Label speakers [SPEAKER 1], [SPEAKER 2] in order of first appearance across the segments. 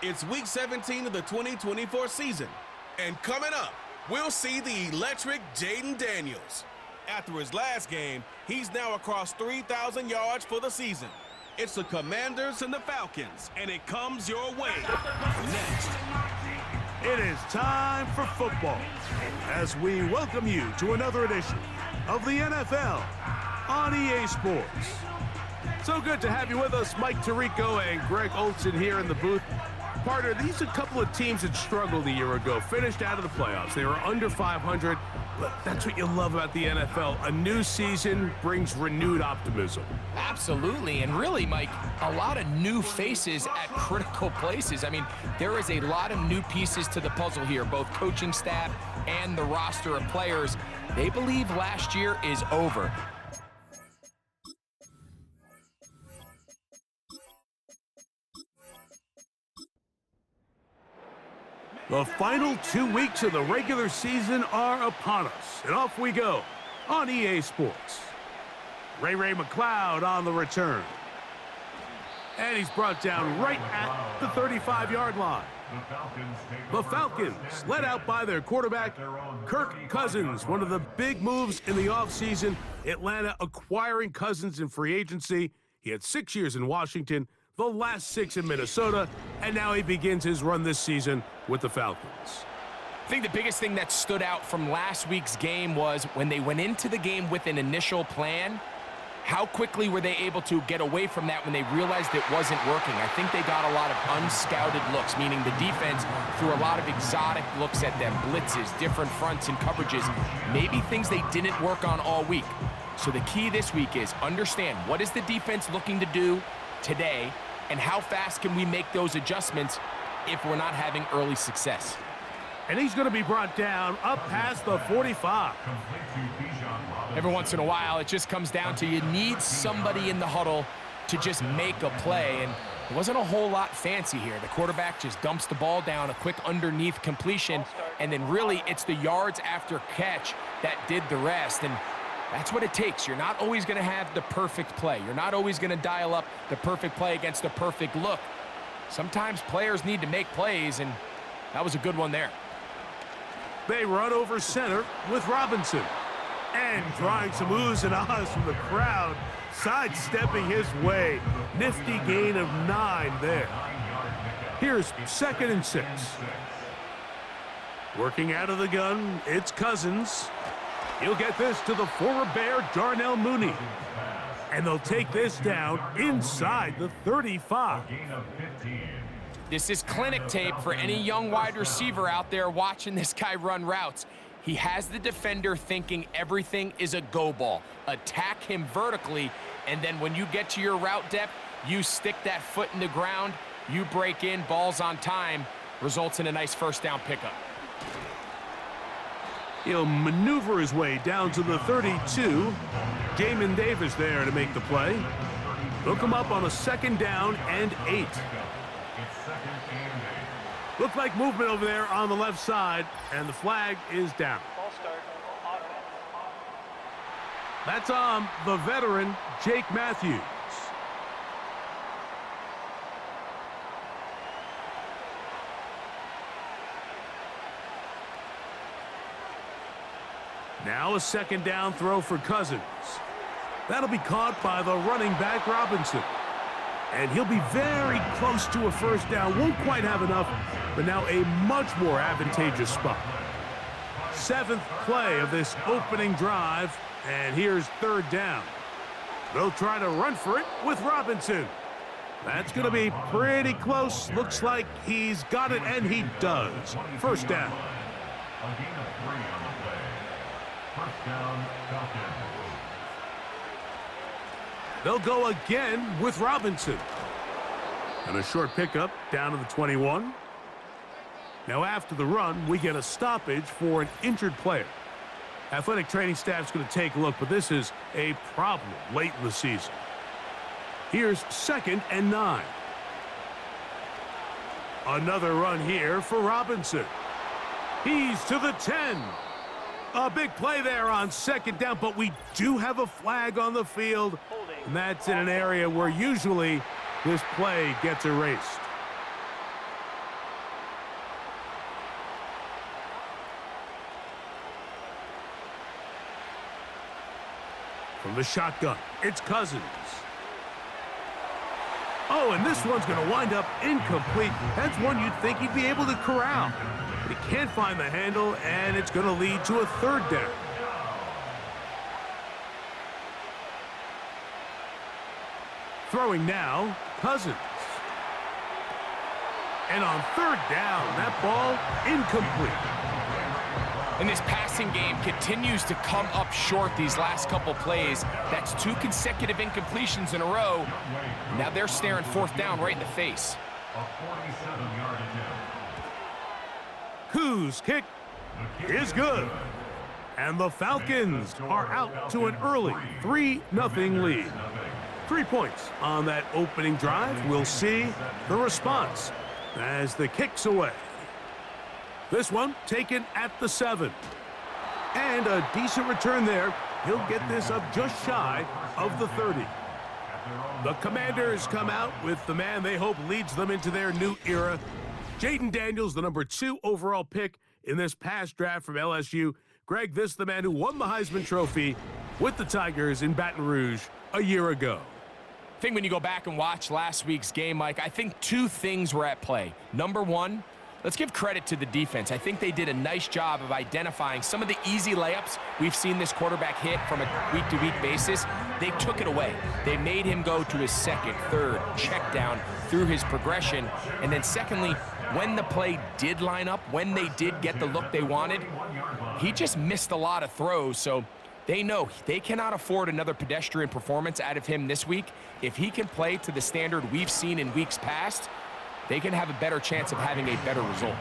[SPEAKER 1] It's Week 17 of the 2024 season. And coming up, we'll see the electric Jayden Daniels. After his last game, he's now across 3,000 yards for the season. It's the Commanders and the Falcons, and it comes your way next.
[SPEAKER 2] It is time for football as we welcome you to another edition of the NFL on EA Sports. So good to have you with us, Mike Tirico and Greg Olson here in the booth. Partner, these are a couple of teams that struggled a year ago, finished out of the playoffs. They were under 500, but that's what you love about the NFL. A new season brings renewed optimism.
[SPEAKER 3] Absolutely, and really, Mike, a lot of new faces at critical places. I mean, there is a lot of new pieces to the puzzle here, both coaching staff and the roster of players. They believe last year is over.
[SPEAKER 2] The final 2 weeks of the regular season are upon us, and off we go on EA Sports. Ray McLeod on the return. And he's brought down right at the 35-yard line. The Falcons, led out by their quarterback, Kirk Cousins, one of the big moves in the offseason. Atlanta acquiring Cousins in free agency. He had 6 years in Washington, the last 6 in Minnesota, and now he begins his run this season with the Falcons.
[SPEAKER 3] I think the biggest thing that stood out from last week's game was when they went into the game with an initial plan, how quickly were they able to get away from that when they realized it wasn't working? I think they got a lot of unscouted looks, meaning the defense threw a lot of exotic looks at them, blitzes, different fronts and coverages, maybe things they didn't work on all week. So the key this week is understand what is the defense looking to do today, and how fast can we make those adjustments if we're not having early success.
[SPEAKER 2] And he's going to be brought down up past the 45.
[SPEAKER 3] Every once in a while, it just comes down to you need somebody in the huddle to just make a play, and it wasn't a whole lot fancy here. The quarterback just dumps the ball down, a quick underneath completion, and then really it's the yards after catch that did the rest. And that's what it takes. You're not always going to have the perfect play. You're not always going to dial up the perfect play against the perfect look. Sometimes players need to make plays, and that was a good one there.
[SPEAKER 2] They run over center with Robinson. And drawing some oohs and ahs from the crowd, sidestepping his way. Nifty gain of 9 there. Here's 2nd and 6. Working out of the gun, it's Cousins. He'll get this to the former Bear, Darnell Mooney. And they'll take this down inside the 35.
[SPEAKER 3] This is clinic tape for any young wide receiver out there watching this guy run routes. He has the defender thinking everything is a go ball. Attack him vertically, and then when you get to your route depth, you stick that foot in the ground, you break in, balls on time, results in a nice first down pickup.
[SPEAKER 2] He'll maneuver his way down to the 32. Jamin Davis there to make the play. Look him up on a 2nd down and 8. Looked like movement over there on the left side, and the flag is down. That's on the veteran, Jake Matthews. Now a 2nd down throw for Cousins. That'll be caught by the running back, Robinson. And he'll be very close to a first down. Won't quite have enough, but now a much more advantageous spot. 7th play of this opening drive, and here's 3rd down. They'll try to run for it with Robinson. That's going to be pretty close. Looks like he's got it, and he does. First down. They'll go again with Robinson. And a short pickup down to the 21. Now after the run, we get a stoppage for an injured player. Athletic training staff's going to take a look, but this is a problem late in the season. Here's 2nd and 9. Another run here for Robinson. He's to the 10. A big play there on 2nd down, but we do have a flag on the field. And that's in an area where usually this play gets erased. From the shotgun, it's Cousins. Oh, and this one's going to wind up incomplete. That's one you'd think he'd be able to corral. But he can't find the handle, and it's going to lead to a third down. Throwing now, Cousins. And on third down, that ball incomplete.
[SPEAKER 3] And this passing game continues to come up short these last couple plays. That's 2 consecutive incompletions in a row. Now they're staring fourth down right in the face.
[SPEAKER 2] Koo's kick is good. And the Falcons are out to an early 3-0 lead. 3 points on that opening drive. We'll see the response as the kick's away. This one taken at the 7. And a decent return there. He'll get this up just shy of the 30. The Commanders come out with the man they hope leads them into their new era. Jayden Daniels, the number 2 overall pick in this past draft from LSU. Greg, this the man who won the Heisman Trophy with the Tigers in Baton Rouge a year ago.
[SPEAKER 3] I think when you go back and watch last week's game, Mike, I think 2 things were at play. Number 1, let's give credit to the defense. I think they did a nice job of identifying some of the easy layups we've seen this quarterback hit from a week-to-week basis. They took it away. They made him go to his second, third check down through his progression. And then secondly, when the play did line up, when they did get the look they wanted, he just missed a lot of throws. So they know they cannot afford another pedestrian performance out of him this week. If he can play to the standard we've seen in weeks past, they can have a better chance of having a better result.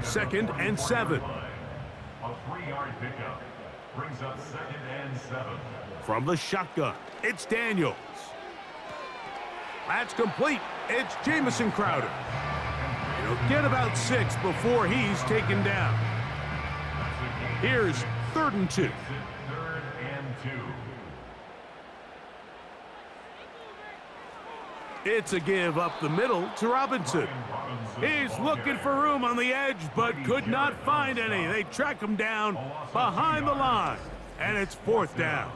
[SPEAKER 2] 2nd and 7.
[SPEAKER 4] A 3-yard pickup brings up 2nd and 7.
[SPEAKER 2] From the shotgun, it's Daniels. That's complete. It's Jamison Crowder. He'll get about 6 before he's taken down. Here's 3rd and 2.
[SPEAKER 4] 3rd and 2.
[SPEAKER 2] It's a give up the middle to Robinson. He's looking for room on the edge, but could not find any. They track him down behind the line, and it's 4th down.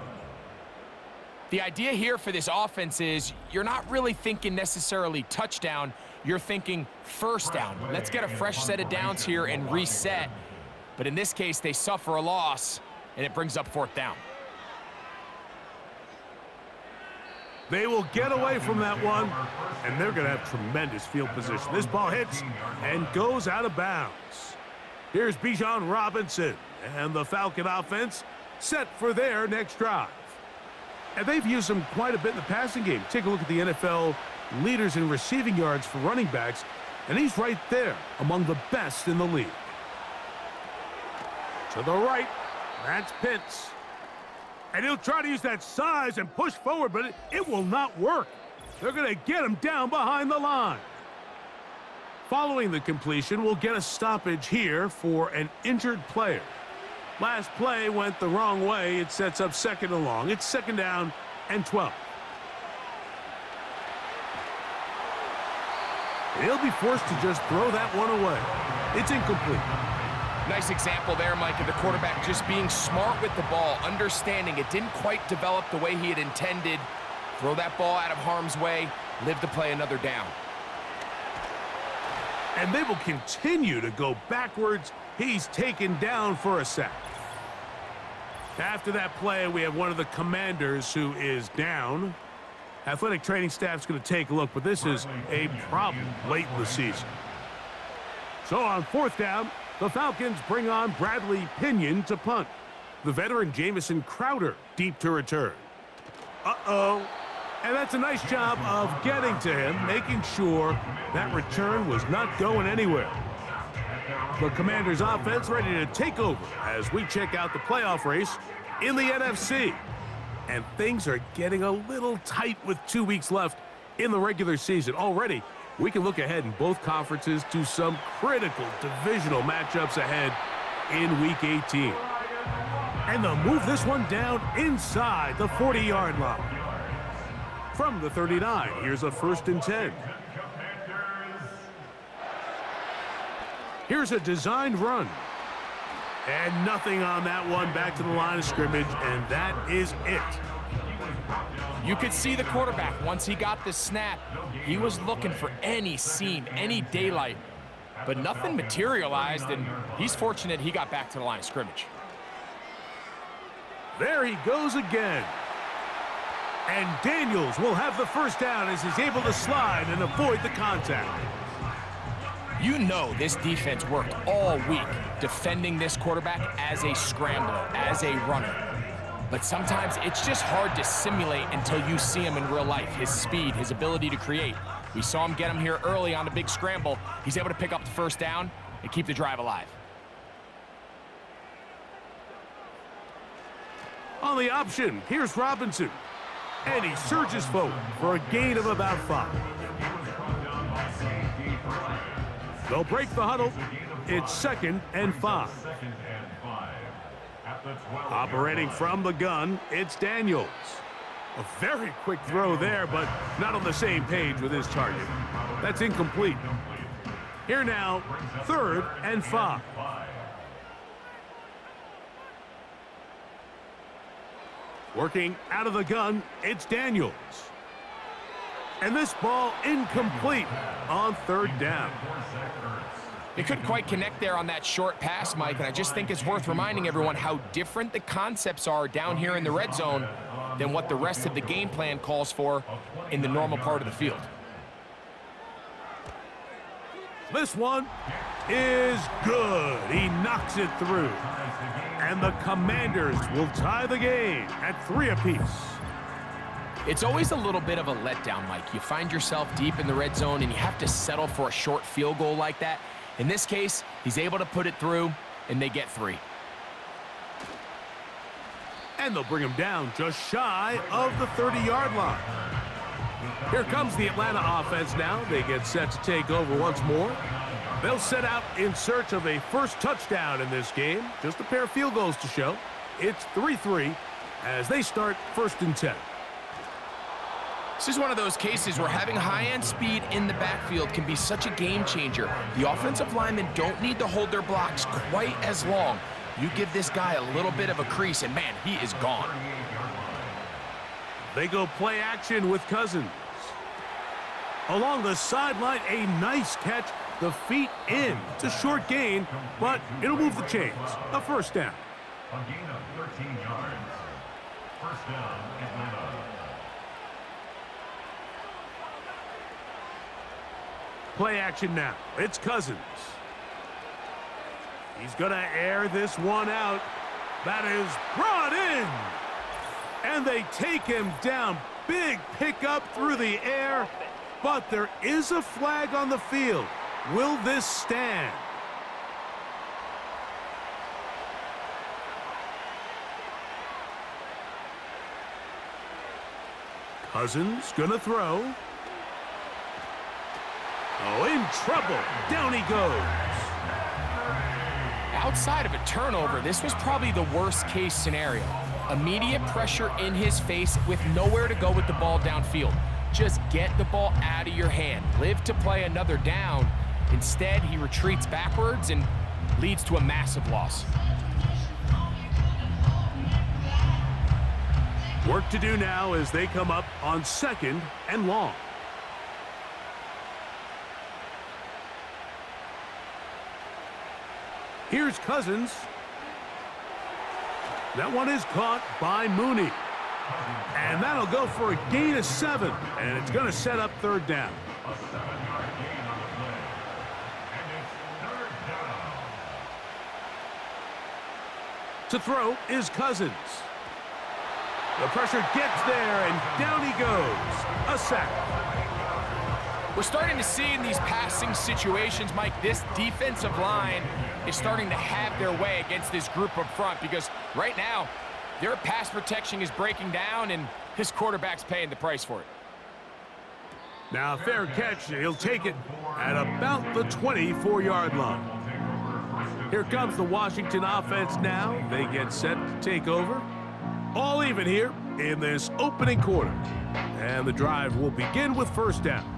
[SPEAKER 3] The idea here for this offense is you're not really thinking necessarily touchdown. You're thinking first down. Let's get a fresh set of downs here and reset. But in this case, they suffer a loss, and it brings up 4th down.
[SPEAKER 2] They will get away from that one, and they're going to have tremendous field position. This ball hits and goes out of bounds. Here's Bijan Robinson, and the Falcon offense set for their next drive. And they've used him quite a bit in the passing game. Take a look at the NFL leaders in receiving yards for running backs, and he's right there among the best in the league. To the right, that's Pitts. And he'll try to use that size and push forward, but it will not work. They're going to get him down behind the line. Following the completion, we'll get a stoppage here for an injured player. Last play went the wrong way. It sets up 2nd and long. It's 2nd down and 12. He'll be forced to just throw that one away. It's incomplete.
[SPEAKER 3] Nice example there, Mike, of the quarterback just being smart with the ball, understanding it didn't quite develop the way he had intended. Throw that ball out of harm's way, live to play another down.
[SPEAKER 2] And they will continue to go backwards. He's taken down for a sack. After that play, we have one of the Commanders who is down. Athletic training staff's going to take a look, but this is a problem late in the season. So on 4th down, the Falcons bring on Bradley Pinion to punt. The veteran Jamison Crowder deep to return. Uh-oh. And that's a nice job of getting to him, making sure that return was not going anywhere. The Commanders' offense ready to take over as we check out the playoff race in the NFC. And things are getting a little tight with 2 weeks left in the regular season. Already, we can look ahead in both conferences to some critical divisional matchups ahead in Week 18. And they'll move this one down inside the 40-yard line. From the 39, here's a 1st and 10. Here's a designed run. And nothing on that one, back to the line of scrimmage, and that is it.
[SPEAKER 3] You could see the quarterback, once he got the snap, he was looking for any seam, any daylight, but nothing materialized, and he's fortunate he got back to the line of scrimmage.
[SPEAKER 2] There he goes again. And Daniels will have the first down as he's able to slide and avoid the contact.
[SPEAKER 3] You know this defense worked all week defending this quarterback as a scrambler, as a runner. But sometimes it's just hard to simulate until you see him in real life, his speed, his ability to create. We saw him get him here early on a big scramble. He's able to pick up the first down and keep the drive alive.
[SPEAKER 2] On the option, here's Robinson. And he surges forward for a gain of about 5. They'll break the huddle. It's 2nd and 5. Operating from the gun, it's Daniels. A very quick throw there, but not on the same page with his target. That's incomplete. Here now, 3rd and 5. Working out of the gun, it's Daniels. And this ball incomplete on 3rd down.
[SPEAKER 3] They couldn't quite connect there on that short pass, Mike, and I just think it's worth reminding everyone how different the concepts are down here in the red zone than what the rest of the game plan calls for in the normal part of the field.
[SPEAKER 2] This one is good. He knocks it through. And the Commanders will tie the game at 3 apiece.
[SPEAKER 3] It's always a little bit of a letdown, Mike. You find yourself deep in the red zone and you have to settle for a short field goal like that. In this case, he's able to put it through, and they get 3.
[SPEAKER 2] And they'll bring him down just shy of the 30-yard line. Here comes the Atlanta offense now. They get set to take over once more. They'll set out in search of a first touchdown in this game. Just a pair of field goals to show. It's 3-3 as they start 1st and 10.
[SPEAKER 3] This is one of those cases where having high-end speed in the backfield can be such a game changer. The offensive linemen don't need to hold their blocks quite as long. You give this guy a little bit of a crease, and man, he is gone.
[SPEAKER 2] They go play action with Cousins. Along the sideline, a nice catch. The feet in. It's a short gain, but it'll move the chains. A first down.
[SPEAKER 4] A gain of 13 yards. First down, Atlanta.
[SPEAKER 2] Play action now. It's Cousins. He's going to air this one out. That is brought in. And they take him down. Big pickup through the air. But there is a flag on the field. Will this stand? Cousins gonna throw. Oh, in trouble. Down he goes.
[SPEAKER 3] Outside of a turnover, this was probably the worst-case scenario. Immediate pressure in his face with nowhere to go with the ball downfield. Just get the ball out of your hand. Live to play another down. Instead, he retreats backwards and leads to a massive loss.
[SPEAKER 2] Work to do now as they come up on 2nd and long. Here's Cousins. That one is caught by Mooney. And that'll go for a gain of 7. And it's going to set up 3rd down.
[SPEAKER 4] A 7-yard gain on the play. And it's 3rd down.
[SPEAKER 2] To throw is Cousins. The pressure gets there, and down he goes. A sack.
[SPEAKER 3] We're starting to see in these passing situations, Mike, this defensive line is starting to have their way against this group up front because right now, their pass protection is breaking down, and his quarterback's paying the price for it.
[SPEAKER 2] Now, a fair catch. He'll take it at about the 24-yard line. Here comes the Washington offense now. They get set to take over. All even here in this opening quarter. And the drive will begin with 1st down.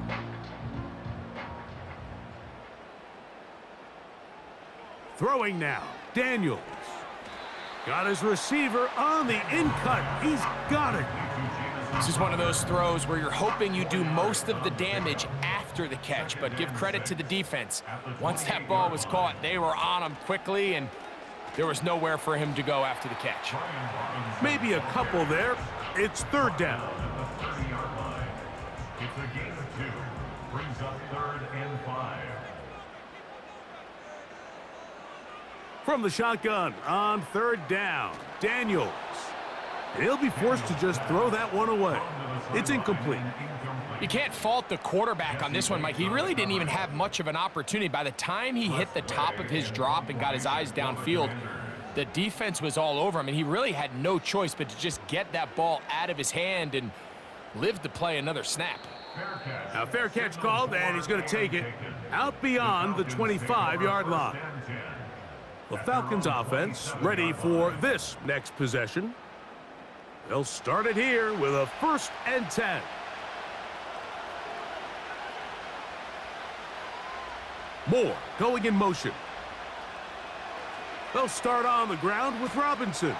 [SPEAKER 2] Throwing now, Daniels. Got his receiver on the in-cut. He's got it.
[SPEAKER 3] This is one of those throws where you're hoping you do most of the damage after the catch, but give credit to the defense. Once that ball was caught, they were on him quickly, and there was nowhere for him to go after the catch.
[SPEAKER 2] Maybe a couple there. It's third down.
[SPEAKER 4] It's a gain of 2. Brings up 3rd and 5.
[SPEAKER 2] From the shotgun on third down, Daniels. And he'll be forced to just throw that one away. It's incomplete.
[SPEAKER 3] You can't fault the quarterback on this one, Mike. He really didn't even have much of an opportunity. By the time he hit the top of his drop and got his eyes downfield, the defense was all over him, and he really had no choice but to just get that ball out of his hand and live to play another snap.
[SPEAKER 2] Now, fair catch called, and he's going to take it out beyond the 25-yard line. The Falcons offense ready for this next possession. They'll start it here with a 1st and 10. Moore going in motion. They'll start on the ground with Robinson.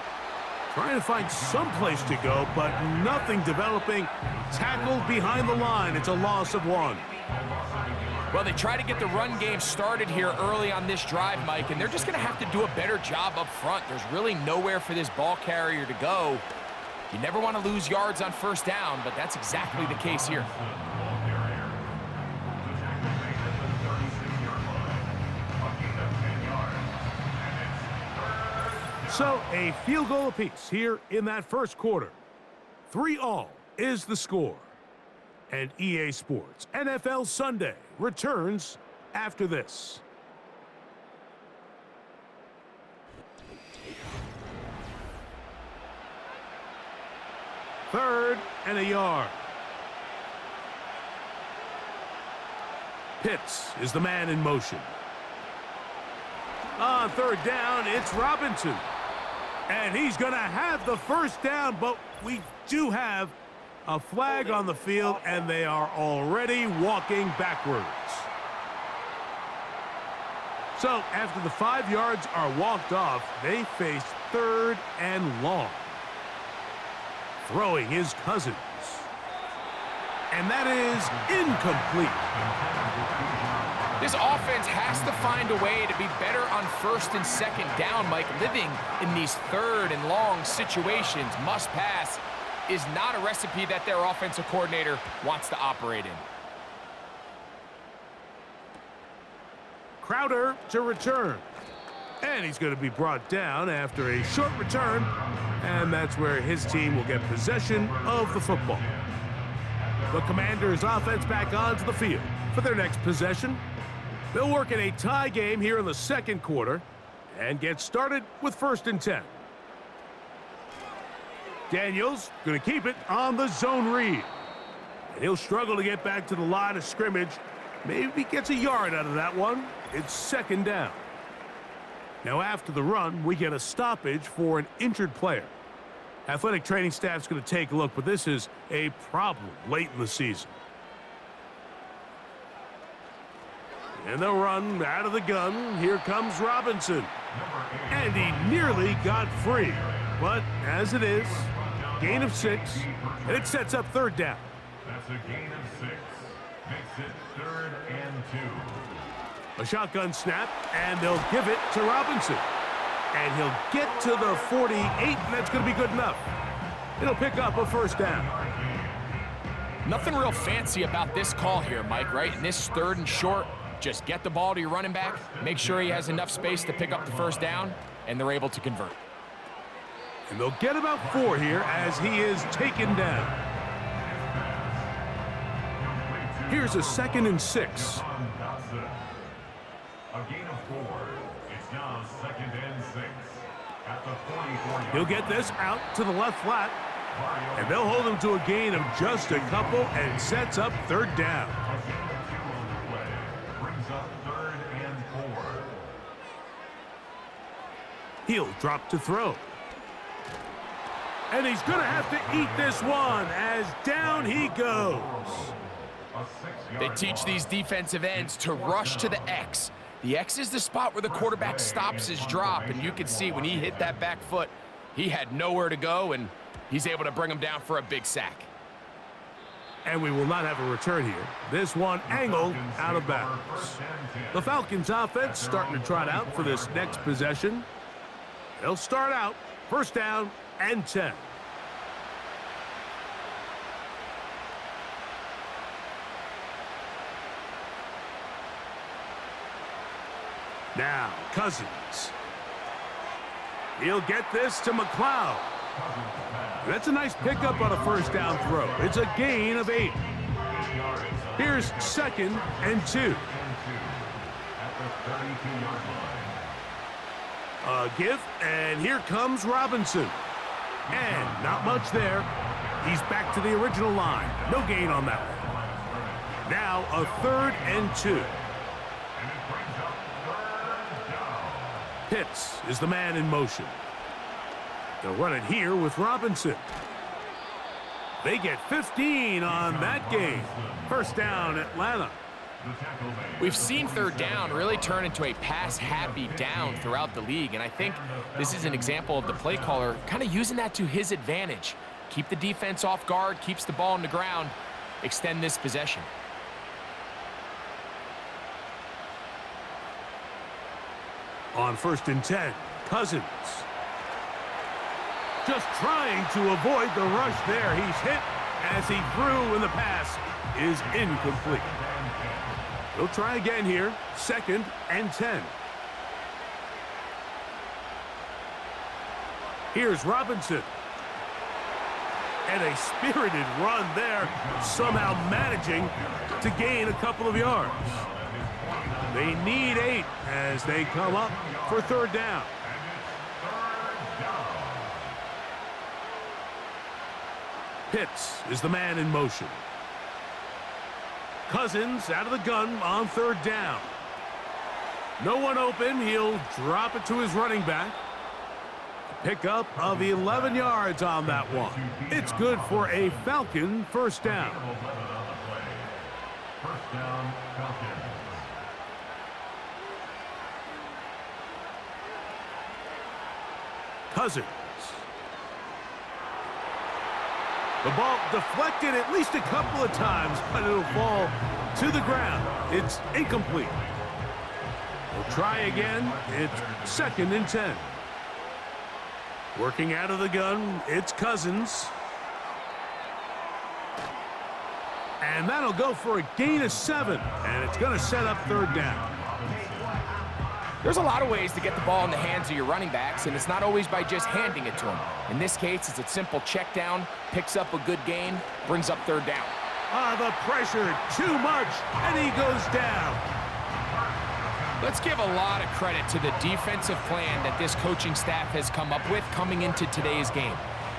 [SPEAKER 2] Trying to find some place to go, but nothing developing. Tackled behind the line. It's a loss of 1.
[SPEAKER 3] Well, they try to get the run game started here early on this drive, Mike, and they're just going to have to do a better job up front. There's really nowhere for this ball carrier to go. You never want to lose yards on 1st down, but that's exactly the case here.
[SPEAKER 2] So a field goal apiece here in that 1st quarter. 3-all is the score. And EA Sports NFL Sunday returns after this. Third and a yard. Pitts is the man in motion. On 3rd down, it's Robinson. And he's going to have the 1st down, but we do have a flag on the field, and they are already walking backwards. So after the 5 yards are walked off, they face 3rd and long. Throwing his Cousins. And that is incomplete.
[SPEAKER 3] This offense has to find a way to be better on 1st and 2nd down, Mike. Living in these 3rd and long situations, must pass, is not a recipe that their offensive coordinator wants to operate in.
[SPEAKER 2] Crowder to return. And he's going to be brought down after a short return. And that's where his team will get possession of the football. The Commanders' offense back onto the field for their next possession. They'll work in a tie game here in the 2nd quarter and get started with 1st and 10. Daniels going to keep it on the zone read. And he'll struggle to get back to the line of scrimmage. Maybe gets a yard out of that one. It's 2nd down. Now after the run, we get a stoppage for an injured player. Athletic training staff's going to take a look, but this is a problem late in the season. And they'll run out of the gun. Here comes Robinson. And he nearly got free. But as it is, gain of 6, and it sets up 3rd down.
[SPEAKER 4] That's a gain of 6. Makes it 3rd and 2.
[SPEAKER 2] A shotgun snap, and they'll give it to Robinson. And he'll get to the 48, and that's going to be good enough. It'll pick up a 1st down.
[SPEAKER 3] Nothing real fancy about this call here, Mike, right? In this 3rd and short, just get the ball to your running back, make sure he has enough space to pick up the 1st down, and they're able to convert.
[SPEAKER 2] And they'll get about 4 here as he is taken down. Here's a 2nd and 6.
[SPEAKER 4] A gain of 4. It's now 2nd and 6. At the 44.
[SPEAKER 2] He'll get this out to the left flat. And they'll hold him to a gain of just a couple and sets up 3rd down.
[SPEAKER 4] A gain of 2 on the way. Brings up 3rd and 4.
[SPEAKER 2] He'll drop to throw. And he's going to have to eat this one as down he goes.
[SPEAKER 3] They teach these defensive ends to rush to the X. The X is the spot where the quarterback stops his drop, and you can see when he hit that back foot, he had nowhere to go, and he's able to bring him down for a big sack.
[SPEAKER 2] And we will not have a return here. This one angled out of bounds. The Falcons offense starting to trot out for this next possession. They'll start out first down and 10. Now, Cousins. He'll get this to McLeod. That's a nice pickup on a first down throw. It's a gain of 8. Here's second and 2. A give, and here comes Robinson. And not much there. He's back to the original line. No gain on that one. Now a third and 2. Pitts is the man in motion. They'll run it here with Robinson. They get 15 on that game. First down, Atlanta.
[SPEAKER 3] We've seen third down really turn into a pass-happy down throughout the league, and I think this is an example of the play caller kind of using that to his advantage. Keep the defense off guard, keeps the ball on the ground, extend this possession.
[SPEAKER 2] On first and 10, Cousins. Just trying to avoid the rush there. He's hit as he threw, and the pass is incomplete. He'll try again here, second and 10. Here's Robinson. And a spirited run there, somehow managing to gain a couple of yards. They need 8 as they come up for third down. Pitts is the man in motion. Cousins out of the gun on third down. No one open. He'll drop it to his running back. Pickup of 11 yards on that one. It's good for a Falcon first down.
[SPEAKER 4] First down, Falcons.
[SPEAKER 2] Cousins. The ball deflected at least a couple of times, but it'll fall to the ground. It's incomplete. We'll try again. It's second and 10. Working out of the gun, it's Cousins. And that'll go for a gain of 7, and it's going to set up third down.
[SPEAKER 3] There's a lot of ways to get the ball in the hands of your running backs, and it's not always by just handing it to them. In this case, it's a simple check down, picks up a good gain, brings up third down.
[SPEAKER 2] The pressure, too much, and he goes down.
[SPEAKER 3] Let's give a lot of credit to the defensive plan that this coaching staff has come up with coming into today's game.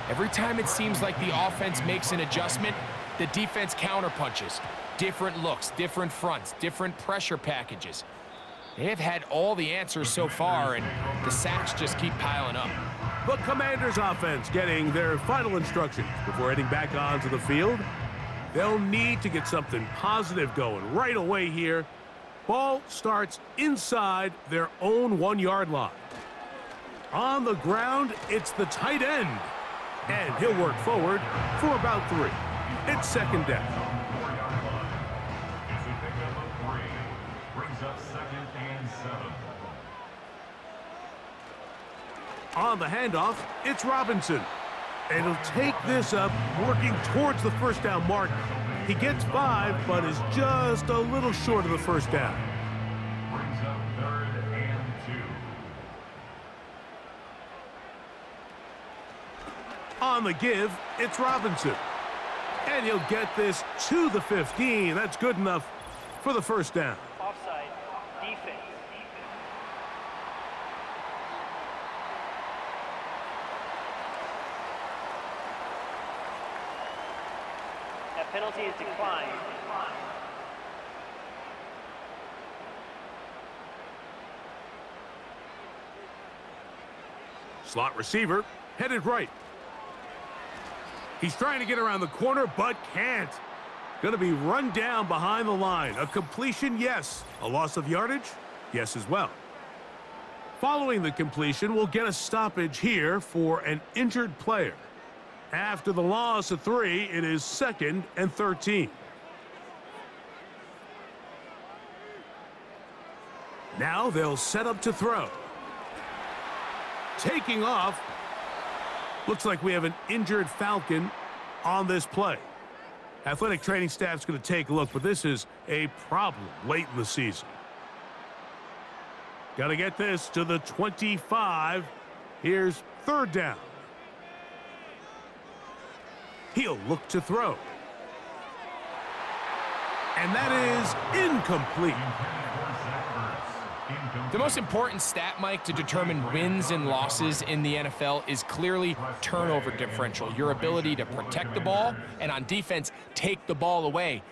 [SPEAKER 3] Every time it seems like the offense makes an adjustment, the defense counterpunches. Different looks, different fronts, different pressure packages. They have had all the answers so far, and the sacks just keep piling up.
[SPEAKER 2] The Commanders' offense getting their final instructions before heading back onto the field. They'll need to get something positive going right away here. Ball starts inside their own 1-yard line. On the ground, it's the tight end. And he'll work forward for about 3. It's second down. On the handoff, it's Robinson. And he'll take this up, working towards the first down mark. He gets 5, but is just a little short of the first down.
[SPEAKER 4] Brings up third and 2.
[SPEAKER 2] On the give, it's Robinson. And he'll get this to the 15. That's good enough for the first down.
[SPEAKER 5] Offside, defense. That penalty is declined.
[SPEAKER 2] Slot receiver, headed right. He's trying to get around the corner, but can't. Going to be run down behind the line. A completion, yes. A loss of yardage? Yes, as well. Following the completion, we'll get a stoppage here for an injured player. After the loss of 3, it is 2nd and 13. Now they'll set up to throw. Taking off. Looks like we have an injured Falcon on this play. Athletic training staff's going to take a look, but this is a problem late in the season. Got to get this to the 25. Here's 3rd down. He'll look to throw. And that is incomplete.
[SPEAKER 3] The most important stat, Mike, to determine wins and losses in the NFL is clearly turnover differential, your ability to protect the ball and on defense, take the ball away.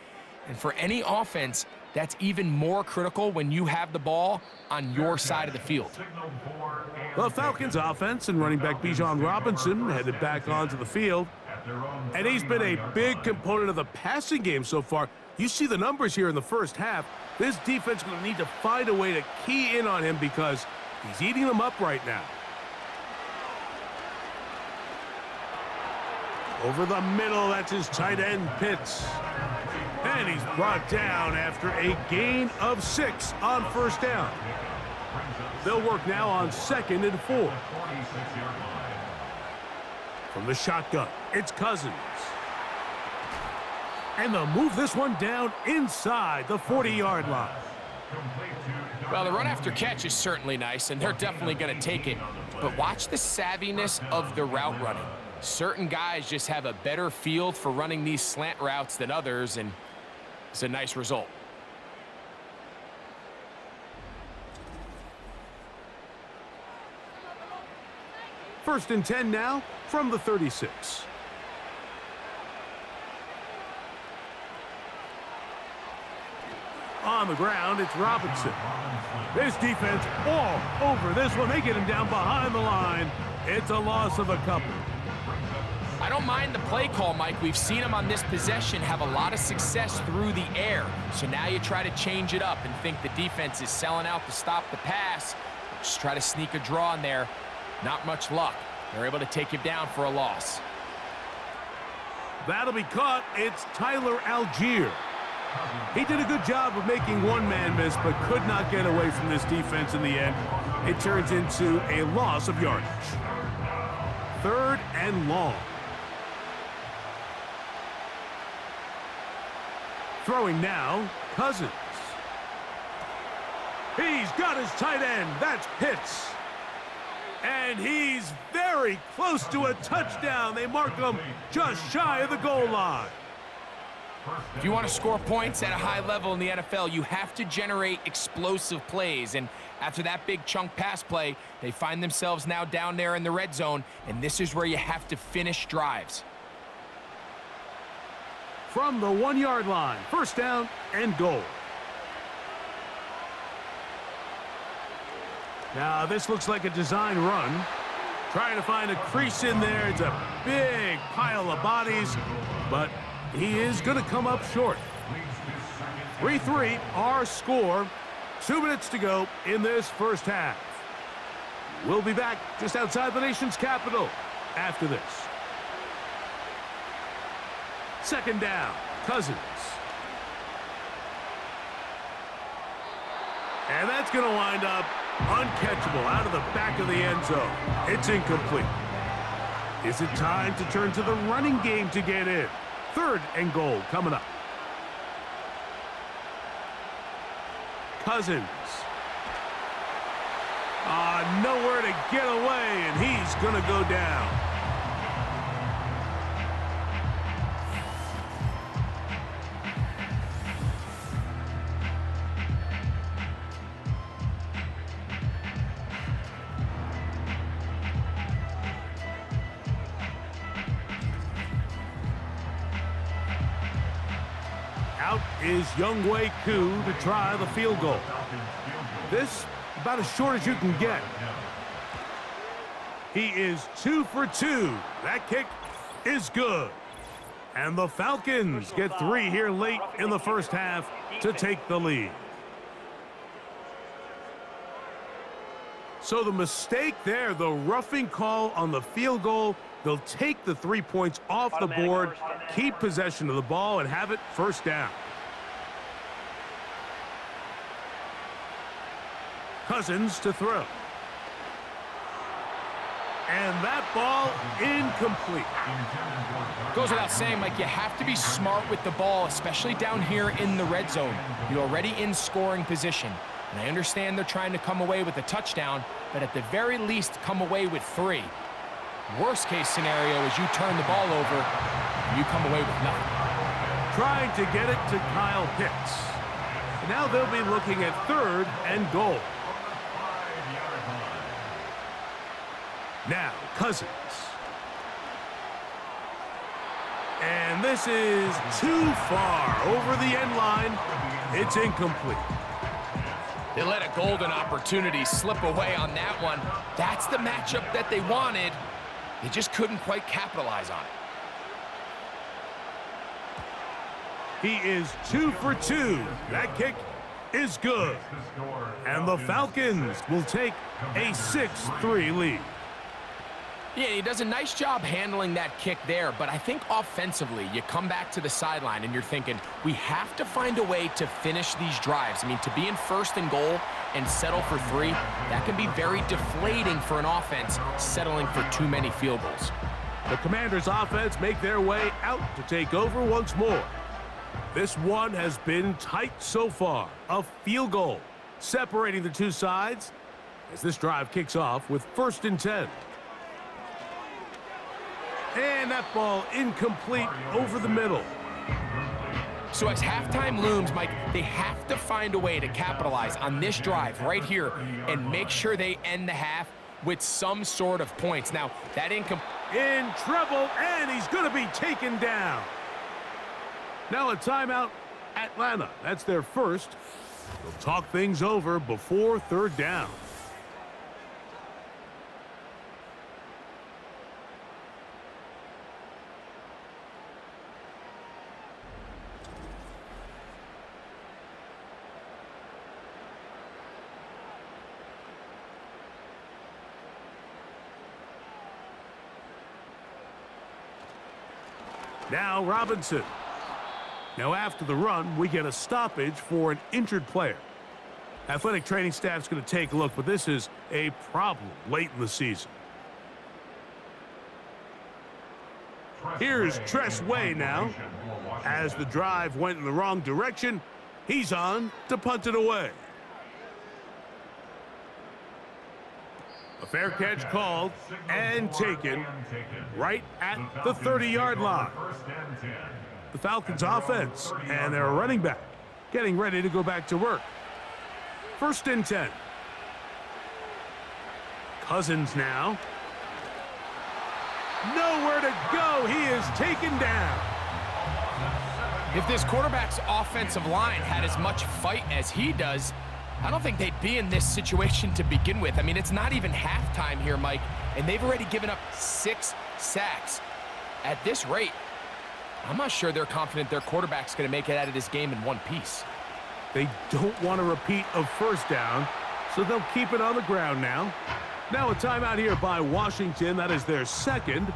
[SPEAKER 3] And for any offense, that's even more critical when you have the ball on your side of the field.
[SPEAKER 2] The Falcons offense and running back Bijan Robinson headed back onto the field. And he's been a big component of the passing game so far. You see the numbers here in the first half. This defense is going to need to find a way to key in on him because he's eating them up right now. Over the middle, that's his tight end, Pitts. And he's brought down after a gain of 6 on 1st down. They'll work now on 2nd and 4. From the shotgun, it's Cousins. And they'll move this one down inside the 40-yard line.
[SPEAKER 3] Well, the run after catch is certainly nice, and they're definitely going to take it. But watch the savviness of the route running. Certain guys just have a better feel for running these slant routes than others, and it's a nice result.
[SPEAKER 2] First and 10 now from the 36. On the ground, it's Robinson. This defense all over this one. They get him down behind the line. It's a loss of a couple.
[SPEAKER 3] I don't mind the play call, Mike. We've seen him on this possession have a lot of success through the air. So now you try to change it up and think the defense is selling out to stop the pass. Just try to sneak a draw in there. Not much luck. They're able to take him down for a loss.
[SPEAKER 2] That'll be caught. It's Tyler Algier. He did a good job of making one man miss, but could not get away from this defense in the end. It turns into a loss of yardage. 3rd and long. Throwing now, Cousins. He's got his tight end. That's Pitts. And he's very close to a touchdown. They mark him just shy of the goal line.
[SPEAKER 3] If you want to score points at a high level in the NFL, you have to generate explosive plays. And after that big chunk pass play, they find themselves now down there in the red zone, and this is where you have to finish drives.
[SPEAKER 2] From the 1-yard line, 1st down and goal. Now, this looks like a design run. Trying to find a crease in there. It's a big pile of bodies, but he is going to come up short. 3-3, our score. 2 minutes to go in this first half. We'll be back just outside the nation's capital after this. 2nd down, Cousins. And that's going to wind up uncatchable out of the back of the end zone. It's incomplete. Is it time to turn to the running game to get in? 3rd and goal coming up. Cousins. Nowhere to get away, and he's going to go down. Out is Younghoe Koo to try the field goal. This about as short as you can get. He is 2 for 2. That kick is good. And the Falcons get 3 here late in the first half to take the lead. So the mistake there, the roughing call on the field goal, they'll take the 3 points off the
[SPEAKER 5] Automatic
[SPEAKER 2] board,
[SPEAKER 5] first down.
[SPEAKER 2] keep possession of the ball, and have it first down. Cousins to throw. And that ball incomplete.
[SPEAKER 3] Goes without saying, Mike, you have to be smart with the ball, especially down here in the red zone. You're already in scoring position. And I understand they're trying to come away with a touchdown, but at the very least, come away with 3. Worst case scenario is you turn the ball over and you come away with nothing.
[SPEAKER 2] Trying to get it to Kyle Pitts. Now they'll be looking at 3rd and goal. Now, Cousins. And this is too far over the end line. It's incomplete.
[SPEAKER 3] They let a golden opportunity slip away on that one. That's the matchup that they wanted. They just couldn't quite capitalize on it.
[SPEAKER 2] He is 2 for 2. That kick is good. And the Falcons will take a 6-3 lead.
[SPEAKER 3] Yeah, he does a nice job handling that kick there, but I think offensively, you come back to the sideline and you're thinking, we have to find a way to finish these drives. I mean, to be in 1st and goal and settle for 3, that can be very deflating for an offense settling for too many field goals.
[SPEAKER 2] The Commanders' offense make their way out to take over once more. This one has been tight so far. A field goal separating the two sides as this drive kicks off with 1st and 10. And that ball incomplete over the middle.
[SPEAKER 3] So as halftime looms, Mike, they have to find a way to capitalize on this drive right here and make sure they end the half with some sort of points. Now, that in
[SPEAKER 2] trouble, and he's going to be taken down. Now a timeout, Atlanta. That's their first. They'll talk things over before 3rd down. Now Robinson. Now after the run, we get a stoppage for an injured player. Athletic training staff's going to take a look, but this is a problem late in the season. Here's Tress Way now. As the drive went in the wrong direction, he's on to punt it away. A fair catch called and taken right at the 30-yard line. The Falcons offense and their running back getting ready to go back to work. 1st and 10. Cousins now. Nowhere to go. He is taken down.
[SPEAKER 3] If this quarterback's offensive line had as much fight as he does, I don't think they'd be in this situation to begin with. I mean, it's not even halftime here, Mike, and they've already given up 6 sacks. At this rate, I'm not sure they're confident their quarterback's going to make it out of this game in one piece.
[SPEAKER 2] They don't want to repeat a 1st down, so they'll keep it on the ground now. Now a timeout here by Washington. That is their 2nd,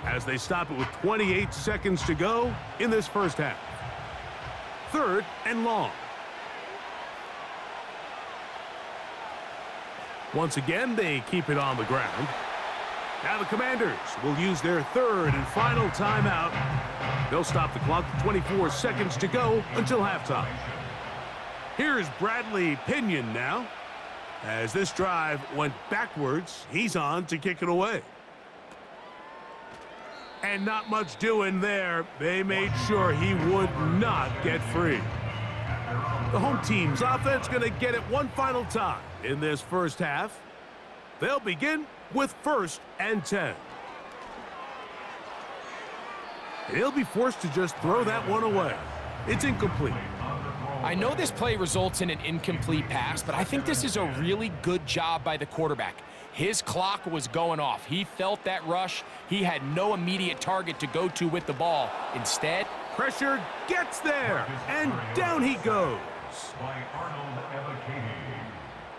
[SPEAKER 2] as they stop it with 28 seconds to go in this first half. 3rd and long. Once again, they keep it on the ground. Now the Commanders will use their 3rd and final timeout. They'll stop the clock with 24 seconds to go until halftime. Here's Bradley Pinion now. As this drive went backwards, he's on to kick it away. And not much doing there. They made sure he would not get free. The home team's offense going to get it one final time in this first half. They'll begin with 1st and 10. He'll be forced to just throw that one away. It's incomplete.
[SPEAKER 3] I know this play results in an incomplete pass, but I think this is a really good job by the quarterback. His clock was going off. He felt that rush. He had no immediate target to go to with the ball. Instead,
[SPEAKER 2] pressure gets there, and down he goes.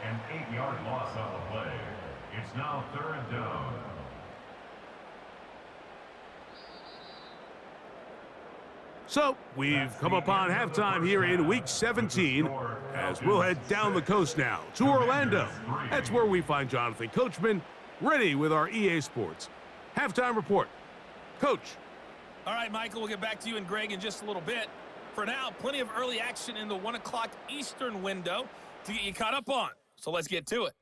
[SPEAKER 4] An 8-yard loss on the play. It's now 3rd down.
[SPEAKER 2] So, we've come upon halftime here in Week 17, as we'll head down the coast now to Orlando. That's where we find Jonathan Coachman, ready with our EA Sports halftime report. Coach.
[SPEAKER 6] All right, Michael, we'll get back to you and Greg in just a little bit. For now, plenty of early action in the 1 o'clock Eastern window to get you caught up on. So let's get to it.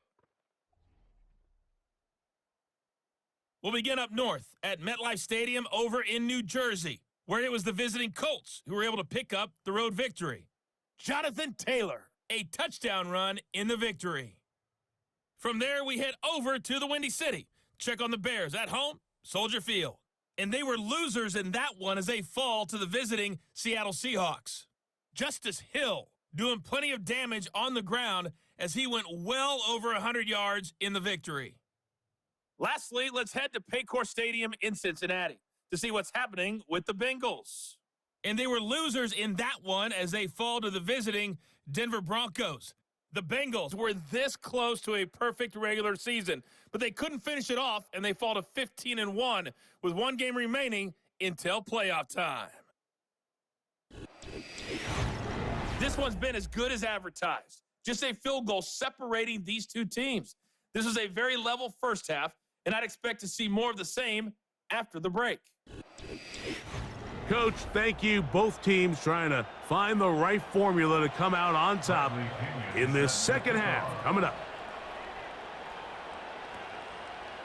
[SPEAKER 6] We'll begin up north at MetLife Stadium over in New Jersey, where it was the visiting Colts who were able to pick up the road victory. Jonathan Taylor, a touchdown run in the victory. From there, we head over to the Windy City. Check on the Bears at home, Soldier Field. And they were losers in that one as they fall to the visiting Seattle Seahawks. Justice Hill doing plenty of damage on the ground as he went well over 100 yards in the victory. Lastly, let's head to Paycor Stadium in Cincinnati to see what's happening with the Bengals. And they were losers in that one as they fall to the visiting Denver Broncos. The Bengals were this close to a perfect regular season, but they couldn't finish it off, and they fall to 15-1 with 1 game remaining until playoff time. This one's been as good as advertised. Just a field goal separating these two teams. This was a very level first half, and I'd expect to see more of the same after the break.
[SPEAKER 2] Coach, thank you. Both teams trying to find the right formula to come out on top in this second half. Coming up.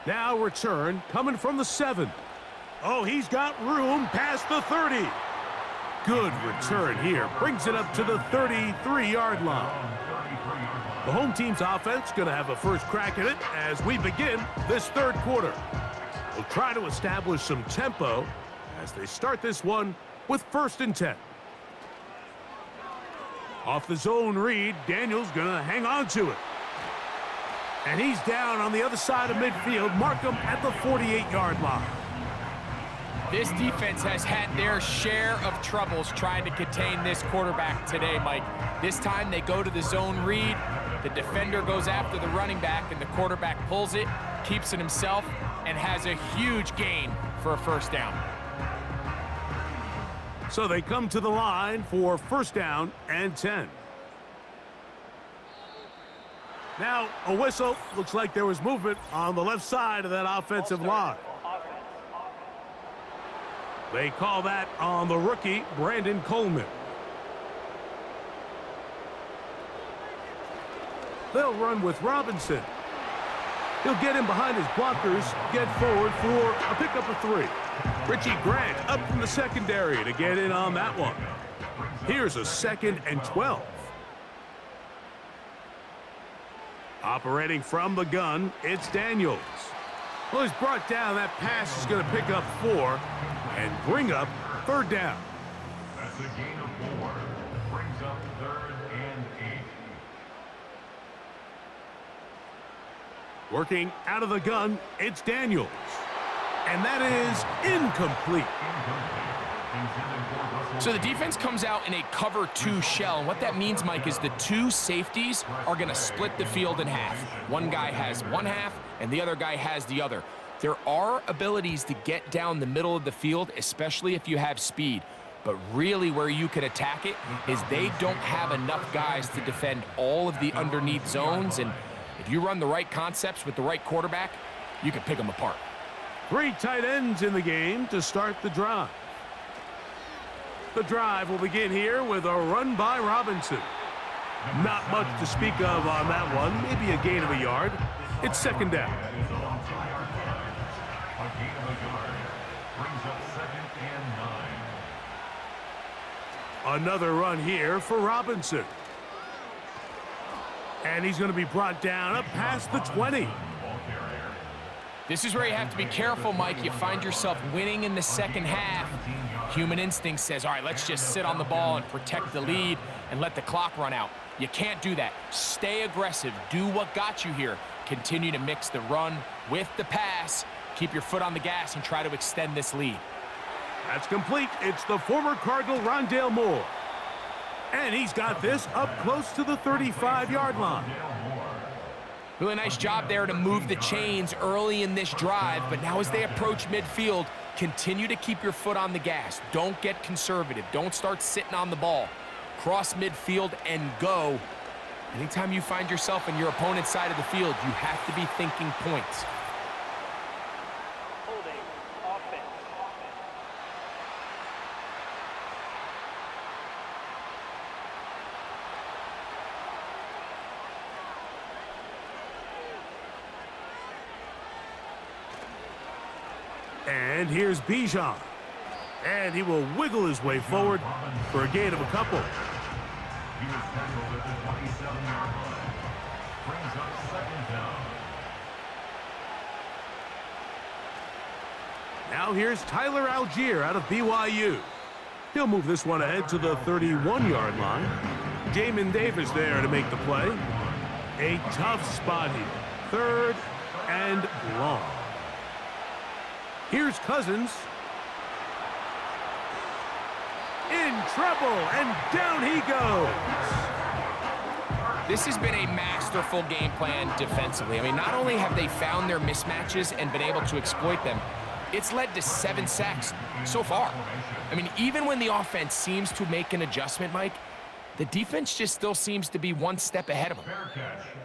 [SPEAKER 2] Now return coming from the 7. Oh, he's got room past the 30. Good return here. Brings it up to the 33-yard line. The home team's offense going to have a first crack at it as we begin this third quarter. They'll try to establish some tempo as they start this one with 1st and 10. Off the zone read, Daniels going to hang on to it. And he's down on the other side of midfield. Mark him at the 48-yard line.
[SPEAKER 3] This defense has had their share of troubles trying to contain this quarterback today, Mike. This time they go to the zone read. The defender goes after the running back, and the quarterback pulls it, keeps it himself, and has a huge gain for a first down.
[SPEAKER 2] So they come to the line for 1st down and 10. Now a whistle. Looks like there was movement on the left side of that offensive line. They call that on the rookie, Brandon Coleman. They'll run with Robinson. He'll get in behind his blockers, get forward for a pickup of 3. Richie Grant up from the secondary to get in on that one. Here's a 2nd and 12. Operating from the gun, it's Daniels. Well, he's brought down. That pass is going to pick up 4 and bring up 3rd down.
[SPEAKER 4] That's a gain of 4. Brings up 3rd and 8.
[SPEAKER 2] Working out of the gun, it's Daniels. And that is incomplete.
[SPEAKER 3] So the defense comes out in a cover 2 shell. And what that means, Mike, is the 2 safeties are going to split the field in half. One guy has one half, and the other guy has the other. There are abilities to get down the middle of the field, especially if you have speed. But really where you can attack it is they don't have enough guys to defend all of the underneath zones. And if you run the right concepts with the right quarterback, you can pick them apart.
[SPEAKER 2] 3 tight ends in the game to start the drive. The drive will begin here with a run by Robinson. Not much to speak of on that one. Maybe a gain of a yard. It's 2nd down.
[SPEAKER 4] A gain of a yard. Brings up 2nd and 9.
[SPEAKER 2] Another run here for Robinson. And he's going to be brought down up past the 20.
[SPEAKER 3] This is where you have to be careful, Mike. You find yourself winning in the second half. Human instinct says, all right, let's just sit on the ball and protect the lead and let the clock run out. You can't do that. Stay aggressive. Do what got you here. Continue to mix the run with the pass. Keep your foot on the gas and try to extend this lead.
[SPEAKER 2] That's complete. It's the former Cardinal Rondale Moore. And he's got this up close to the 35-yard line.
[SPEAKER 3] Really nice job there to move the chains early in this drive, but now as they approach midfield, continue to keep your foot on the gas. Don't get conservative. Don't start sitting on the ball. Cross midfield and go. Anytime you find yourself in your opponent's side of the field, you have to be thinking points.
[SPEAKER 5] Holding. Offense.
[SPEAKER 2] And here's Bijan. And he will wiggle his way forward for a gain of a couple.
[SPEAKER 4] He was tackled at the 27-yard line. Brings up second down.
[SPEAKER 2] Now here's Tyler Algier out of BYU. He'll move this one ahead to the 31-yard line. Jamin Davis there to make the play. A tough spot here. 3rd and long. Here's Cousins. In trouble, and down he goes.
[SPEAKER 3] This has been a masterful game plan defensively. I mean, not only have they found their mismatches and been able to exploit them, it's led to 7 sacks so far. I mean, even when the offense seems to make an adjustment, Mike, the defense just still seems to be one step ahead of them.